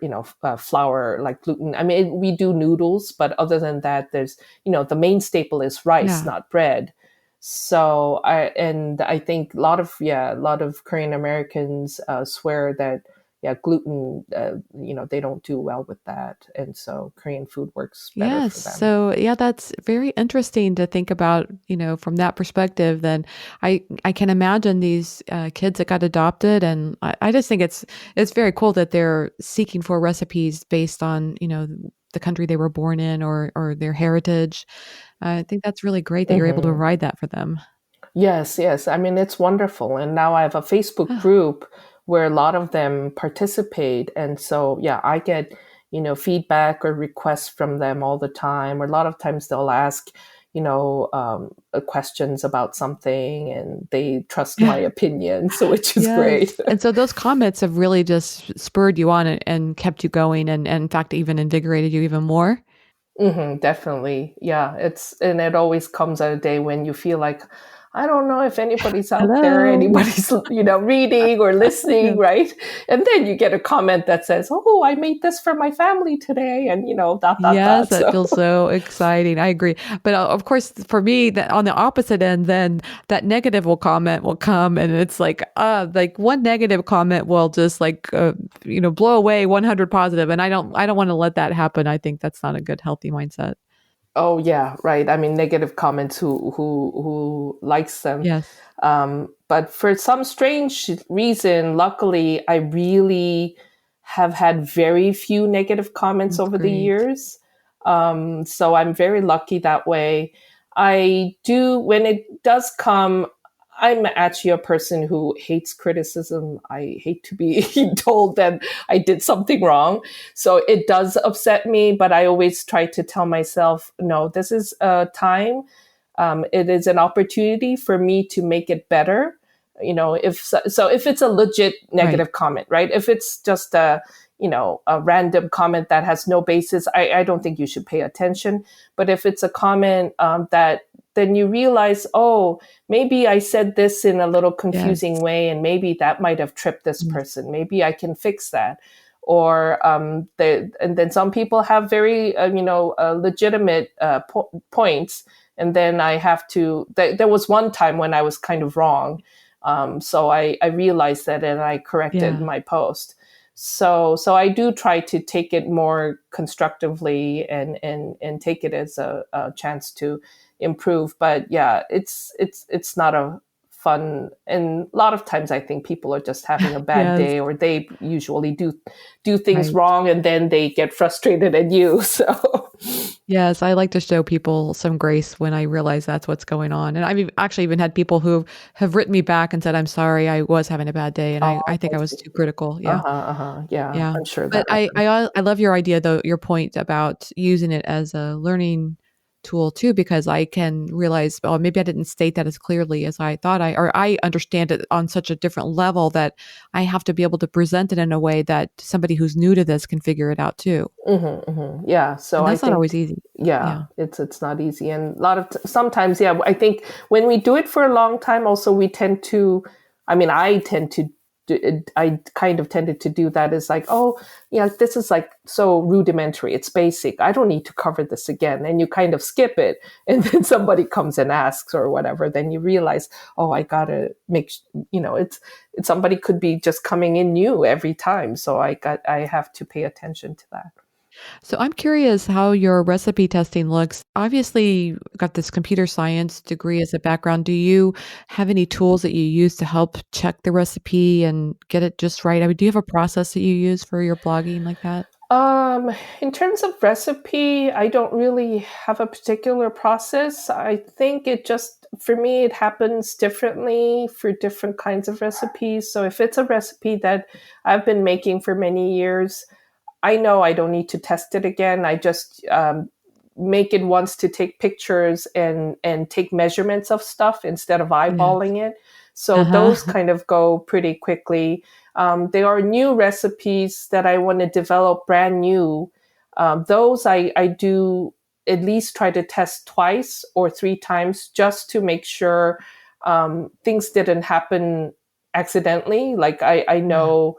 flour like gluten. I mean, we do noodles, but other than that, there's the main staple is rice, Yeah. not bread. So I think a lot of Korean Americans swear that gluten, they don't do well with that, and so Korean food works better Yes. for them. So yeah, that's very interesting to think about, from that perspective. Then I can imagine these kids that got adopted, and I just think it's very cool that they're seeking for recipes based on, the country they were born in, or their heritage. I think that's really great that you're able to Hmm. provide that for them. Yes, yes. I mean, it's wonderful. And now I have a Facebook Ah, group where a lot of them participate. And so, yeah, I get, feedback or requests from them all the time. Or a lot of times they'll ask, questions about something and they trust my yeah. opinion. So, which is great. Yes. And so those comments have really just spurred you on, and kept you going, and in fact even invigorated you even more. Definitely. Yeah. And it always comes at a day when you feel like, I don't know if anybody's out there, Hello. anybody's, reading or listening, Yes. right? And then you get a comment that says, oh, I made this for my family today, and, dot, dot, Yes, dot. that So, feels so exciting. I agree. But of course, for me, that on the opposite end, then that negative will comment will come, and it's like one negative comment will just blow away 100 positive, and I don't want to let that happen. I think that's not a good, healthy mindset. oh yeah, right. I mean, negative comments. Who likes them? Yes. But for some strange reason, luckily, I really have had very few negative comments That's over the great. years. So I'm very lucky that way. I do, when it does come, I'm actually a person who hates criticism. I hate to be told that I did something wrong. So it does upset me, but I always try to tell myself, no, this is a time. It is an opportunity for me to make it better. If it's a legit Right. negative comment, right? If it's just a random comment that has no basis, I don't think you should pay attention. But if it's a comment that then you realize, oh, maybe I said this in a little confusing Yes. way, and maybe that might have tripped this Yes. person. Maybe I can fix that. Or and then some people have very legitimate points, and then I have to. There was one time when I was kind of wrong, so I realized that and I corrected Yeah. my post. So I do try to take it more constructively and take it as a chance to improve. But yeah, it's not a fun, and a lot of times I think people are just having a bad Yes. day, or they usually do things Right. wrong and then they get frustrated at you. So Yes, I like to show people some grace when I realize that's what's going on. And actually even had people who have written me back and said, I'm sorry, I was having a bad day, and oh, I think I I was see. too critical. Yeah. Uh-huh, uh-huh. Yeah, Yeah. I'm sure But that happens. I love your idea though, your point about using it as a learning tool too, because I can realize, oh, maybe I didn't state that as clearly as I thought or I understand it on such a different level that I have to be able to present it in a way that somebody who's new to this can figure it out too. Yeah. So And I that's not always think, easy. yeah, Yeah. it's not easy, and a lot of sometimes, yeah, I think when we do it for a long time, also we tend to, I mean, I tend to. I kind of tended to do that is like, oh, yeah, this is like so rudimentary. It's basic. I don't need to cover this again. And you kind of skip it. And then somebody comes and asks or whatever. Then you realize, oh, I got to it's somebody could be just coming in new every time. So I have to pay attention to that. So I'm curious how your recipe testing looks. Obviously, you got this computer science degree as a background. Do you have any tools that you use to help check the recipe and get it just right? I mean, do you have a process that you use for your blogging like that? Um, in terms of recipe, I don't really have a particular process. I think it just, for me, it happens differently for different kinds of recipes. So if it's a recipe that I've been making for many years, I know I don't need to test it again. I just make it once to take pictures and take measurements of stuff instead of Yes. eyeballing it. So those Uh-huh. kind of go pretty quickly. There are new recipes that I want to develop brand new. Those I do at least try to test twice or three times just to make sure things didn't happen accidentally. Like I Yeah. know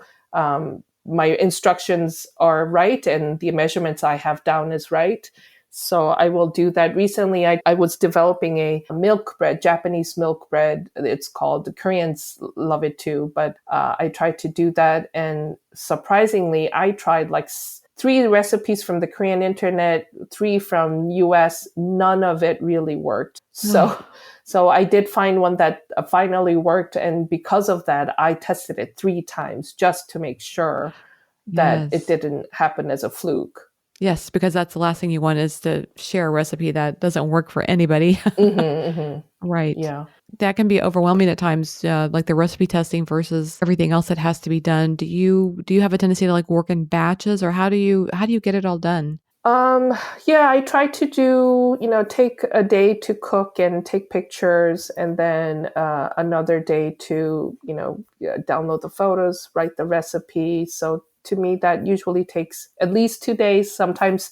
my instructions are right and the measurements I have down is right. So I will do that. Recently, I was developing a milk bread, Japanese milk bread. It's called, the Koreans love it too, but I tried to do that. And surprisingly, I tried like three recipes from the Korean internet, three from US. None of it really worked. So, Oh, so I did find one that finally worked. And because of that, I tested it three times just to make sure that it yes. didn't happen as a fluke. Yes, because that's the last thing you want is to share a recipe that doesn't work for anybody. Right. Yeah. That can be overwhelming at times, like the recipe testing versus everything else that has to be done. Do you have a tendency to like work in batches, or how do you get it all done? Um, yeah, I try to do, take a day to cook and take pictures, and then another day to, yeah, download the photos, write the recipe. So to me, that usually takes at least 2 days. Sometimes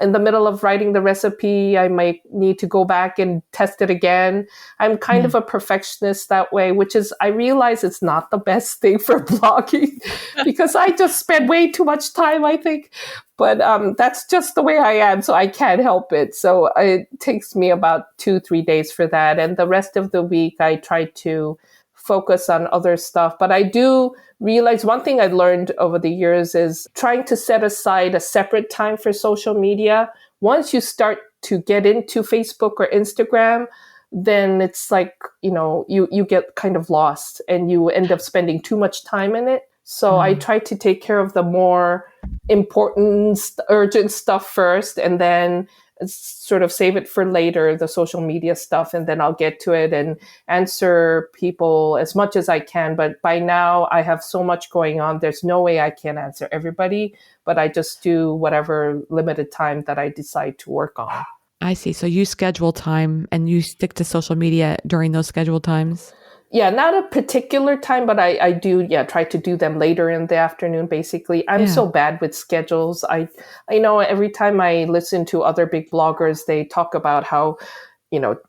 in the middle of writing the recipe, I might need to go back and test it again. I'm kind Yeah. of a perfectionist that way, which is, I realize it's not the best thing for blogging because I just spend way too much time, I think. But that's just the way I am, so I can't help it. So it takes me about 2, 3 days for that. And the rest of the week, I try to focus on other stuff. But I do realize one thing I've learned over the years is trying to set aside a separate time for social media. Once you start to get into Facebook or Instagram, then it's like, you get kind of lost and you end up spending too much time in it. So I Mm. try to take care of the more important, urgent stuff first, and then sort of save it for later, the social media stuff, and then I'll get to it and answer people as much as I can. But by now, I have so much going on. There's no way I can answer everybody, but I just do whatever limited time that I decide to work on. I see. So you schedule time and you stick to social media during those scheduled times? Yeah, not a particular time, but I do, yeah, try to do them later in the afternoon, basically. I'm Yeah. so bad with schedules. I know every time I listen to other big bloggers, they talk about how,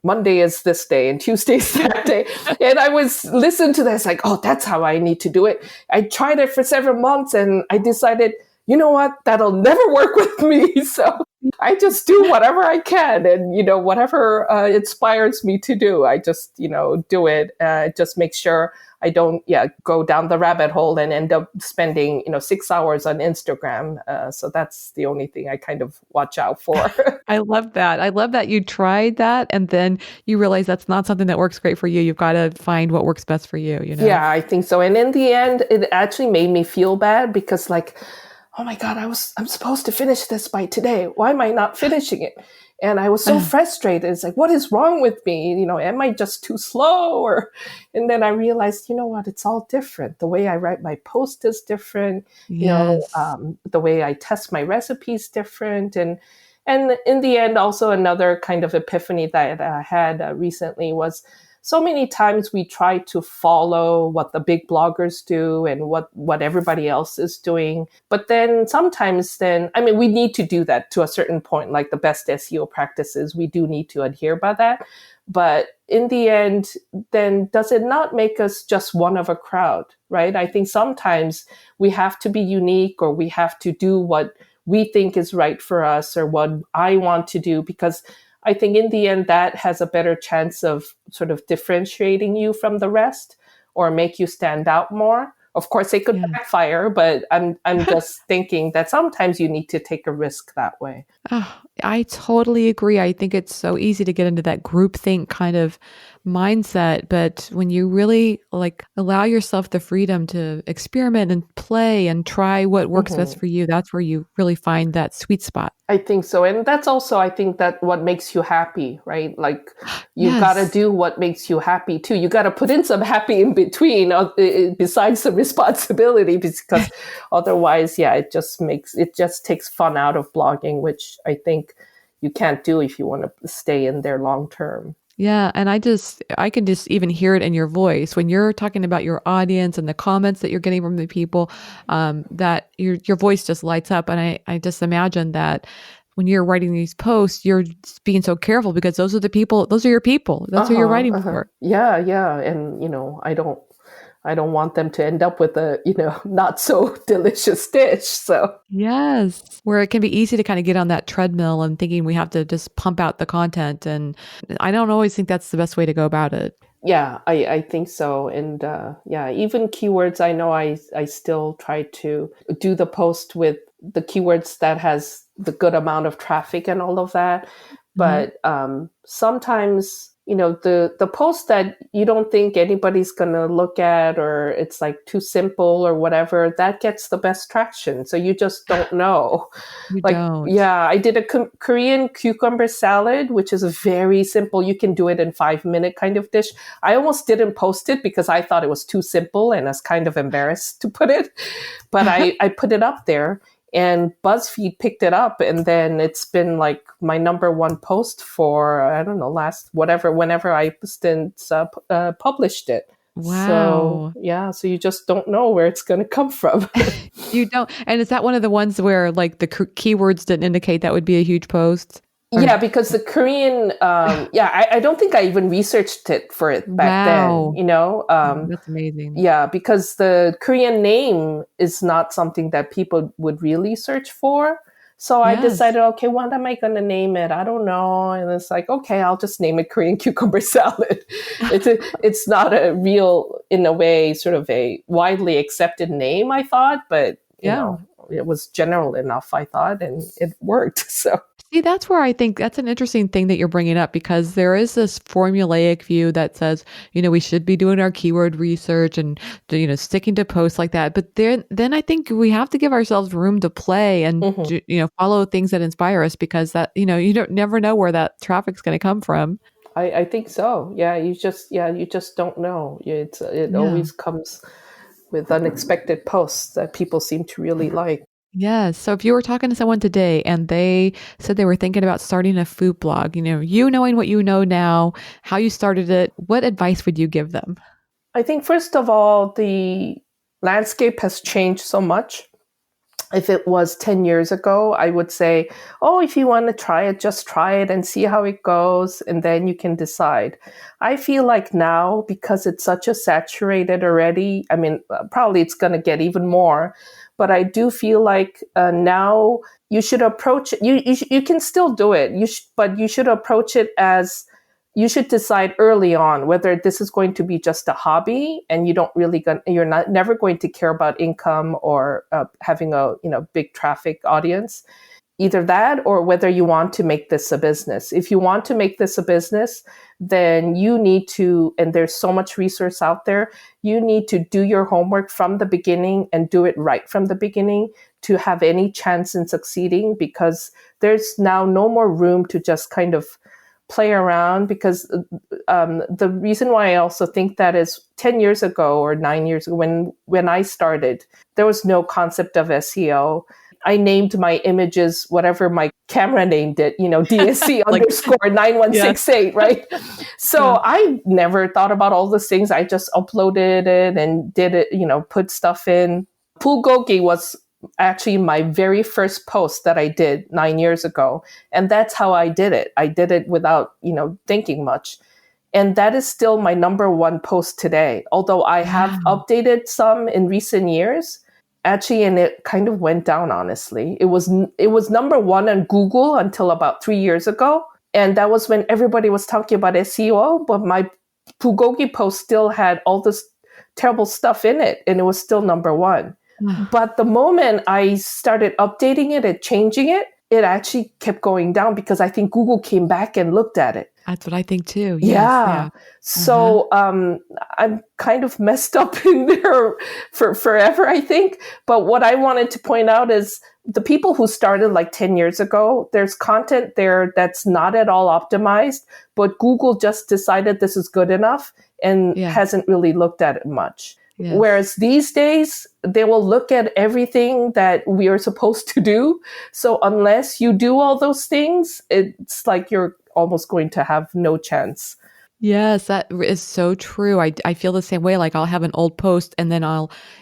Monday is this day and Tuesday is that day. And I was listening to this like, oh, that's how I need to do it. I tried it for several months and I decided, you know what, that'll never work with me. So I just do whatever I can, and whatever inspires me to do, I just do it. Just make sure I don't, yeah, go down the rabbit hole and end up spending 6 hours on Instagram. So that's the only thing I kind of watch out for. I love that. I love that you tried that and then you realize that's not something that works great for you. You've got to find what works best for you, you know? Yeah, I think so. And in the end, it actually made me feel bad because, like, oh my God, I'm supposed to finish this by today. Why am I not finishing it? And I was so frustrated. It's like, what is wrong with me? Am I just too slow? And then I realized, you know what? It's all different. The way I write my post is different. Yes. The way I test my recipes different. And in the end, also another kind of epiphany that I had recently was so many times we try to follow what the big bloggers do and what everybody else is doing. But then sometimes I mean, we need to do that to a certain point, like the best SEO practices. We do need to adhere by that. But in the end, then does it not make us just one of a crowd, right? I think sometimes we have to be unique, or we have to do what we think is right for us, or what I want to do, because I think in the end that has a better chance of sort of differentiating you from the rest or make you stand out more. Of course, it could Yeah. backfire, but I'm just thinking that sometimes you need to take a risk that way. Oh, I totally agree. I think it's so easy to get into that groupthink kind of mindset, but when you really like allow yourself the freedom to experiment and play and try what works best for you, that's where you really find that sweet spot. I think so. And that's also, I think, that what makes you happy, right? Like you got to Yes. do what makes you happy too. You got to put in some happy in between, besides the responsibility, because otherwise, yeah, it just takes fun out of blogging, which I think you can't do if you want to stay in there long term. Yeah, and I can just even hear it in your voice when you're talking about your audience and the comments that you're getting from the people, that your voice just lights up. And I just imagine that when you're writing these posts, you're just being so careful because those are the people, those are your people. That's who you're Uh-huh, writing uh-huh. for. Yeah, yeah. And I don't want them to end up with a, not so delicious dish. So Yes, where it can be easy to kind of get on that treadmill and thinking we have to just pump out the content. And I don't always think that's the best way to go about it. yeah, I think so. And yeah, even keywords, I know I still try to do the post with the keywords that has the good amount of traffic and all of that. Mhm. But sometimes, the post that you don't think anybody's going to look at, or it's like too simple or whatever, that gets the best traction. So you just don't know. You Like, don't. yeah, I did a Korean cucumber salad, which is a very simple, you can do it in 5 minute kind of dish. I almost didn't post it because I thought it was too simple and I was kind of embarrassed to put it. But I put it up there, and BuzzFeed picked it up. And then it's been like my number one post for, I don't know, whenever I since published it. So, Wow. yeah, so you just don't know where it's going to come from. You don't, and is that one of the ones where like the keywords didn't indicate that would be a huge post? Or Yeah, because the Korean, yeah, I don't think I even researched it for it back then, wow, that's amazing. yeah, because the Korean name is not something that people would really search for. So I Yes. decided, okay, what am I going to name it? I don't know. And it's like, okay, I'll just name it Korean cucumber salad. It's not a real, in a way, sort of a widely accepted name, I thought, but, Yeah. it was general enough, I thought, and it worked. So. See, that's where I think that's an interesting thing that you're bringing up because there is this formulaic view that says, we should be doing our keyword research and, sticking to posts like that. But then I think we have to give ourselves room to play and, Mhm. follow things that inspire us because that, you don't never know where that traffic's going to come from. I think so. Yeah, you just don't know. It Yeah. always comes with unexpected posts that people seem to really like. Yes. So if you were talking to someone today and they said they were thinking about starting a food blog, you knowing what you know now, how you started it, what advice would you give them? I think first of all, the landscape has changed so much. If it was 10 years ago, I would say, oh, if you want to try it, just try it and see how it goes, and then you can decide. I feel like now, because it's such a saturated already, I mean, probably it's going to get even more, but I do feel like now you should approach it. You can still do it, but you should approach it as you should decide early on whether this is going to be just a hobby and you're not never going to care about income or having a big traffic audience, either that or whether you want to make this a business. If you want to make this a business, then you need to, and there's so much resource out there, you need to do your homework from the beginning and do it right from the beginning to have any chance in succeeding, because there's now no more room to just kind of play around. Because the reason why I also think that is 10 years ago or 9 years ago when I started, there was no concept of SEO. I named my images whatever my camera named it, DSC Like, underscore yeah, 9168, right? yeah. So I never thought about all these things. I just uploaded it and did it, put stuff in. Bulgogi was actually my very first post that I did 9 years ago. And that's how I did it. I did it without, thinking much. And that is still my number one post today. Although I have Wow. updated some in recent years, actually, and it kind of went down, honestly. It was number one on Google until about 3 years ago. And that was when everybody was talking about SEO, but my Bulgogi post still had all this terrible stuff in it, and it was still number one. But the moment I started updating it and changing it, it actually kept going down because I think Google came back and looked at it. That's what I think too. Yes. Yeah. Yeah. So I'm kind of messed up in there for forever, I think. But what I wanted to point out is the people who started like 10 years ago, there's content there that's not at all optimized, but Google just decided this is good enough and Yeah. hasn't really looked at it much. Yes. Whereas these days, they will look at everything that we are supposed to do. So unless you do all those things, it's like you're almost going to have no chance. Yes, that is so true. I feel the same way. Like I'll have an old post and then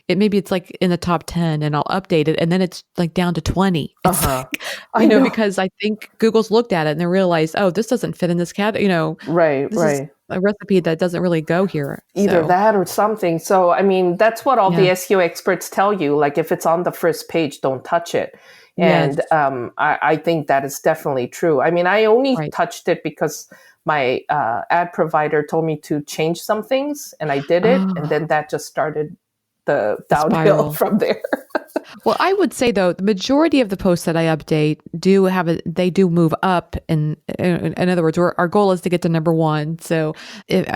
maybe it's like in the top 10 and I'll update it and then it's like down to 20. It's like, I know. because I think Google's looked at it and they realized, oh, this doesn't fit in this category, Right, this is right. a recipe that doesn't really go here. Either So, that or something. So, I mean, that's what all the yeah. SEO experts tell you. Like, if it's on the first page, don't touch it. Yes. And I think that is definitely true. I mean, I only Right. touched it because my ad provider told me to change some things, and I did it. And Oh, then that just started the the downhill spiral. from there. Well, I would say though, the majority of the posts that I update they do move up. In other words, our goal is to get to number one. So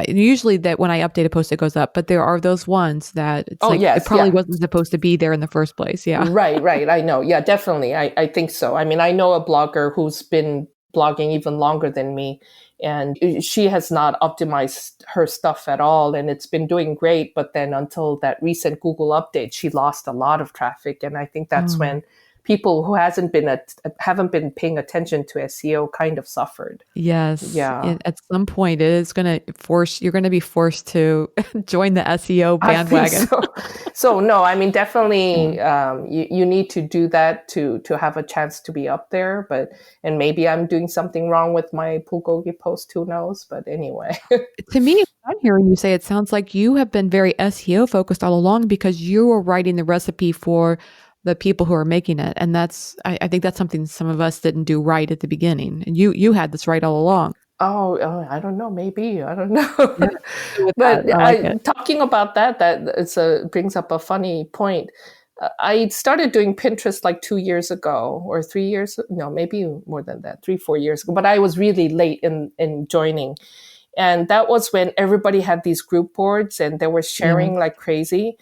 usually that when I update a post, it goes up, but there are those ones that it's like, yes, it probably yeah. wasn't supposed to be there in the first place. Yeah. Right. I know. Yeah, definitely. I think so. I mean, I know a blogger who's been blogging even longer than me, and she has not optimized her stuff at all, and it's been doing great. But then until that recent Google update, she lost a lot of traffic, and I think that's Oh. when people who haven't been paying attention to SEO kind of suffered. Yes. Yeah. At some point it is going to you're going to be forced to join the SEO I think bandwagon. so. So no, I mean, definitely, you need to do that to have a chance to be up there. And maybe I'm doing something wrong with my Bulgogi post. Who knows? But anyway. To me, what I'm hearing you say, it sounds like you have been very SEO focused all along because you were writing the recipe for the people who are making it. And I think that's something some of us didn't do right at the beginning. And you had this right all along. Oh, I don't know. Maybe I don't know. Yeah. With that, But I like it. talking about that brings up a funny point. I started doing Pinterest like 2 years ago or 3 years. No, maybe more than that, 3, 4 years ago. But I was really late in joining. And that was when everybody had these group boards and they were sharing Yes. like crazy.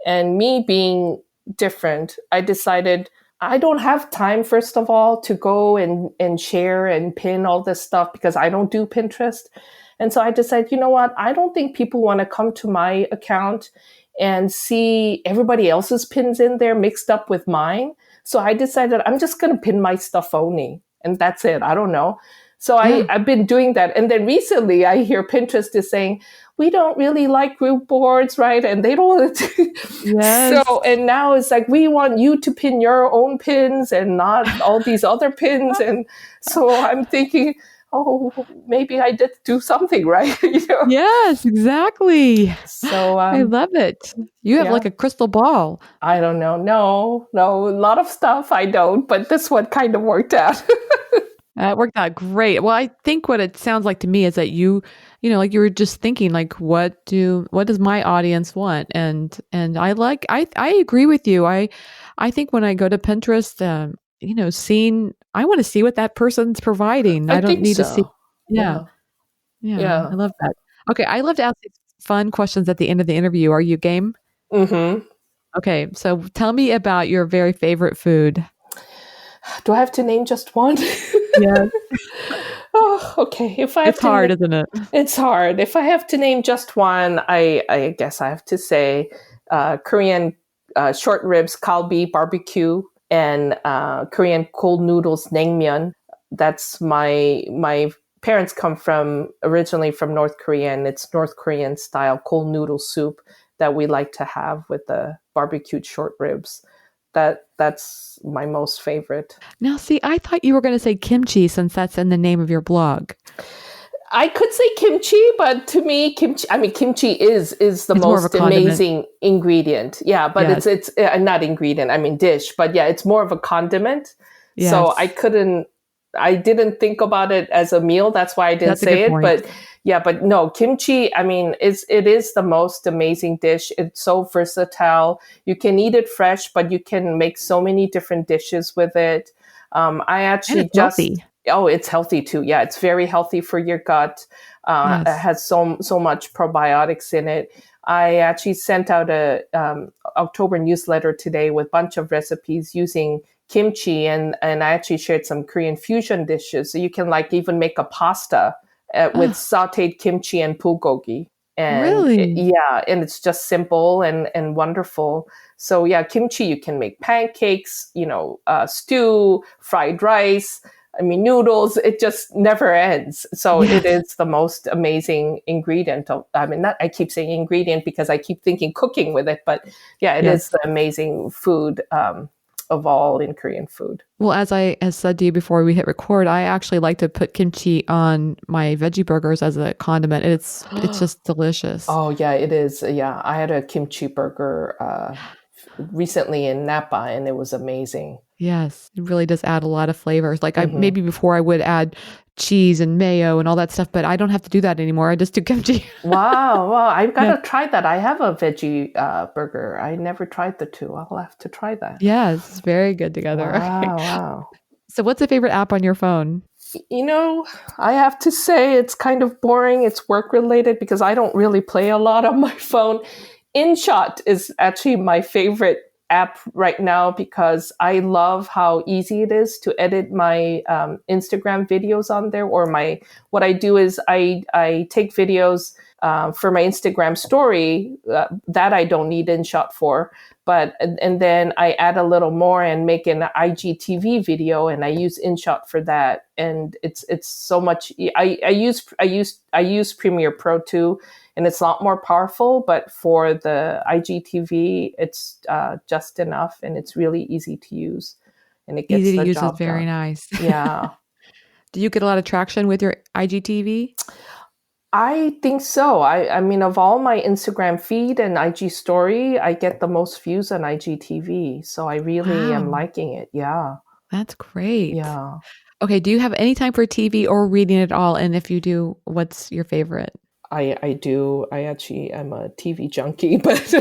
And me being different, I decided I don't have time, first of all, to go and share and pin all this stuff because I don't do Pinterest. And so I decided, you know what? I don't think people want to come to my account and see everybody else's pins in there mixed up with mine. So I decided I'm just going to pin my stuff only. And that's it. I don't know. So Yeah. I've been doing that. And then recently I hear Pinterest is saying, we don't really like group boards, right? And they don't. Yes. So, and now it's like, we want you to pin your own pins and not all these other pins. And so I'm thinking, oh, maybe I did do something right. Yes, exactly. So, I love it. You have yeah. like a crystal ball. I don't know. No, a lot of stuff I don't, but this one kind of worked out. It worked out great. Well, I think what it sounds like to me is that like you were just thinking like, what does my audience want? And I agree with you. I think when I go to Pinterest, I want to see what that person's providing. I I don't think need to see. so. Yeah. Yeah. I love that. Okay. I love to ask these fun questions at the end of the interview. Are you game? Mm-hmm. Okay. So tell me about your very favorite food. Do I have to name just one? Yeah. Oh, okay. If I have It's hard, isn't it? It's hard. If I have to name just one, I guess I have to say Korean short ribs, kalbi barbecue. and Korean cold noodles naengmyeon. That's my parents come from originally from North Korea, and it's North Korean style cold noodle soup that we like to have with the barbecued short ribs. That's my most favorite. Now, see, I thought you were going to say kimchi since that's in the name of your blog. I could say kimchi, but to me, kimchi is the It's more of a most condiment. amazing ingredient. Yeah, but Yes. it's not ingredient. I mean dish, but yeah, it's more of a condiment. So Yes. I didn't think about it as a meal. That's why I didn't That's a say good it. point. But yeah, but no, kimchi. I mean, it is the most amazing dish. It's so versatile. You can eat it fresh, but you can make so many different dishes with it. I And actually it's healthy. it's healthy too. Yeah, it's very healthy for your gut. It Yes. has so much probiotics in it. I actually sent out a October newsletter today with a bunch of recipes using kimchi, and I actually shared some Korean fusion dishes. So you can like even make a pasta with Oh, sautéed kimchi and bulgogi. And really? yeah, and it's just simple and wonderful. So yeah, kimchi, you can make pancakes, stew, fried rice. I mean, noodles, it just never ends. So it Yes. is the most amazing ingredient. I mean, not, I keep saying ingredient because I keep thinking cooking with it, but yeah, it is Yes. the amazing food of all in Korean food. Well, as I has said to you before we hit record, I actually like to put kimchi on my veggie burgers as a condiment. It's just delicious. Oh yeah, it is. Yeah, I had a kimchi burger recently in Napa, and it was amazing. Yes, it really does add a lot of flavors. Like I Hmm. maybe before I would add cheese and mayo and all that stuff, but I don't have to do that anymore. I just do kimchi. Wow, wow! I've got Yeah. to try that. I have a veggie burger. I never tried the two. I'll have to try that. Yes, it's very good together. Okay. Wow, wow. So what's a favorite app on your phone? You know, I have to say it's kind of boring. It's work related because I don't really play a lot on my phone. InShot is actually my favorite app right now because I love how easy it is to edit my Instagram videos on there. Or what I do is I take videos for my Instagram story that I don't need InShot for, and then I add a little more and make an IGTV video, and I use InShot for that. And it's so much. I use Premiere Pro too, and it's a lot more powerful. But for the IGTV, it's just enough, and it's really easy to use, and it gets Easy to the use is job very done. nice. Yeah. Do you get a lot of traction with your IGTV? I think so. I mean, of all my Instagram feed and IG story, I get the most views on IGTV. So I really am Wow, liking it. Yeah. that's great. Yeah. Okay, do you have any time for TV or reading at all? And if you do, what's your favorite? I do. I actually am a TV junkie, but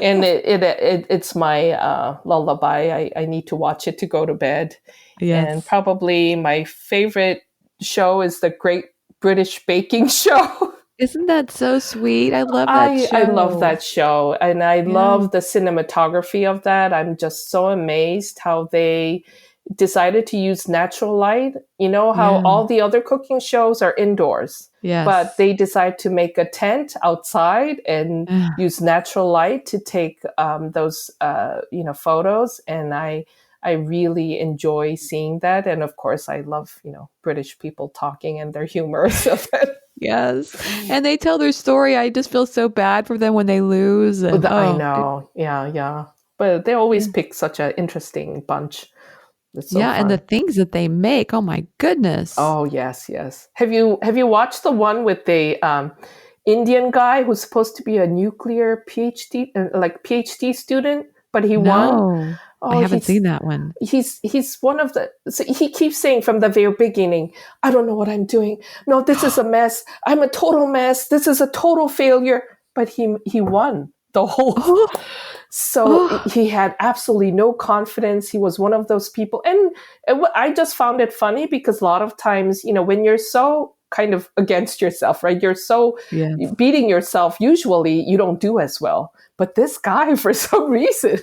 and it's my lullaby. I need to watch it to go to bed. And Yes. probably my favorite show is the Great British Baking Show. Isn't that so sweet? I love that I love show. that show, and I Yes. love the cinematography of that. I'm just so amazed how they decided to use natural light. You know how Yeah. all the other cooking shows are indoors, but Yes. they decide to make a tent outside and Ah, use natural light to take those photos. And I really enjoy seeing that. And of course, I love British people talking and their humor. So that yes. And they tell their story. I just feel so bad for them when they lose. And I oh, know. Yeah, yeah. But they always yeah. pick such an interesting bunch. It's so Yeah. And the fun. things that they make. Oh my goodness. Oh, yes, yes. Have you watched the one with the Indian guy who's supposed to be a nuclear PhD like PhD student, but he won? No, I Oh, haven't seen that one. he's one of the so he keeps saying from the very beginning, I don't know what I'm doing. No, this is a mess. I'm a total mess. This is a total failure. But he won the whole. Oh, So oh, he had absolutely no confidence. He was one of those people. And I just found it funny because a lot of times, when you're so kind of against yourself, right? You're so yes. beating yourself, usually you don't do as well. But this guy, for some reason,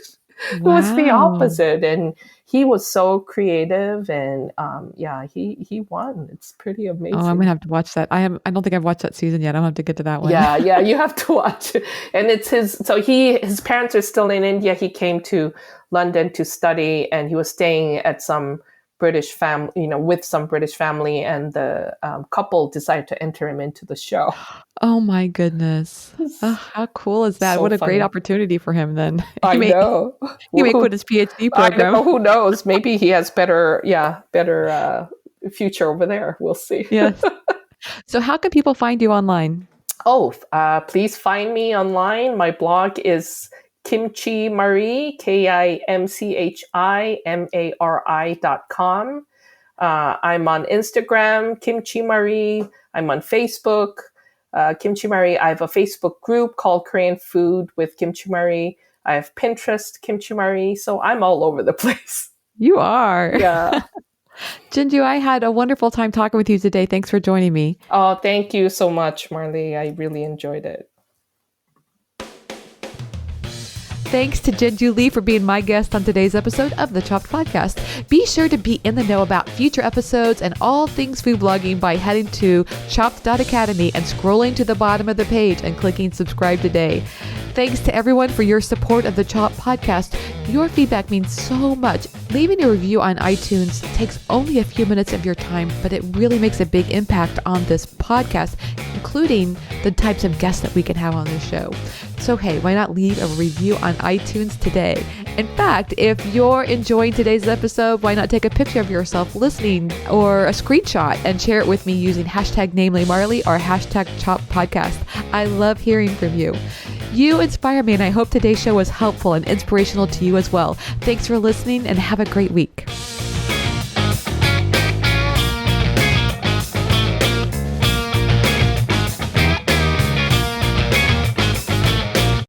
it was the Wow. opposite. And he was so creative. And yeah, he won. It's pretty Oh, I'm gonna amazing. have to watch that. I don't think I've watched that season yet. I'm gonna have to get to that one. Yeah, yeah, you have to watch it. And it's his parents are still in India. He came to London to study, and he was staying at some British family, with some British family, and the couple decided to enter him into the show. Oh my goodness. Oh, how cool is that? So What a great funny. opportunity for him then. I know. He may quit his PhD I program. know. Who knows? Maybe he has better future over there. We'll see. Yes. So how can people find you online? Oh, please find me online. My blog is Kimchi Mari, KIMCHIMARI.com. I'm on Instagram, Kimchi Mari. I'm on Facebook, Kimchi Mari. I have a Facebook group called Korean Food with Kimchi Mari. I have Pinterest, Kimchi Mari. So I'm all over the place. You are. Yeah. JinJoo, I had a wonderful time talking with you today. Thanks for joining me. Oh, thank you so much, Marley. I really enjoyed it. Thanks to JinJoo Lee for being my guest on today's episode of the Chopped Podcast. Be sure to be in the know about future episodes and all things food blogging by heading to chopped.academy and scrolling to the bottom of the page and clicking subscribe today. Thanks to everyone for your support of the Chopped Podcast. Your feedback means so much. Leaving a review on iTunes takes only a few minutes of your time, but it really makes a big impact on this podcast, including the types of guests that we can have on this show. So hey, why not leave a review on iTunes today? In fact, if you're enjoying today's episode, why not take a picture of yourself listening or a screenshot and share it with me using hashtag #NamelyMarley or hashtag #ChopPodcast. I love hearing from you. You inspire me, and I hope today's show was helpful and inspirational to you as well. Thanks for listening, and have a great week.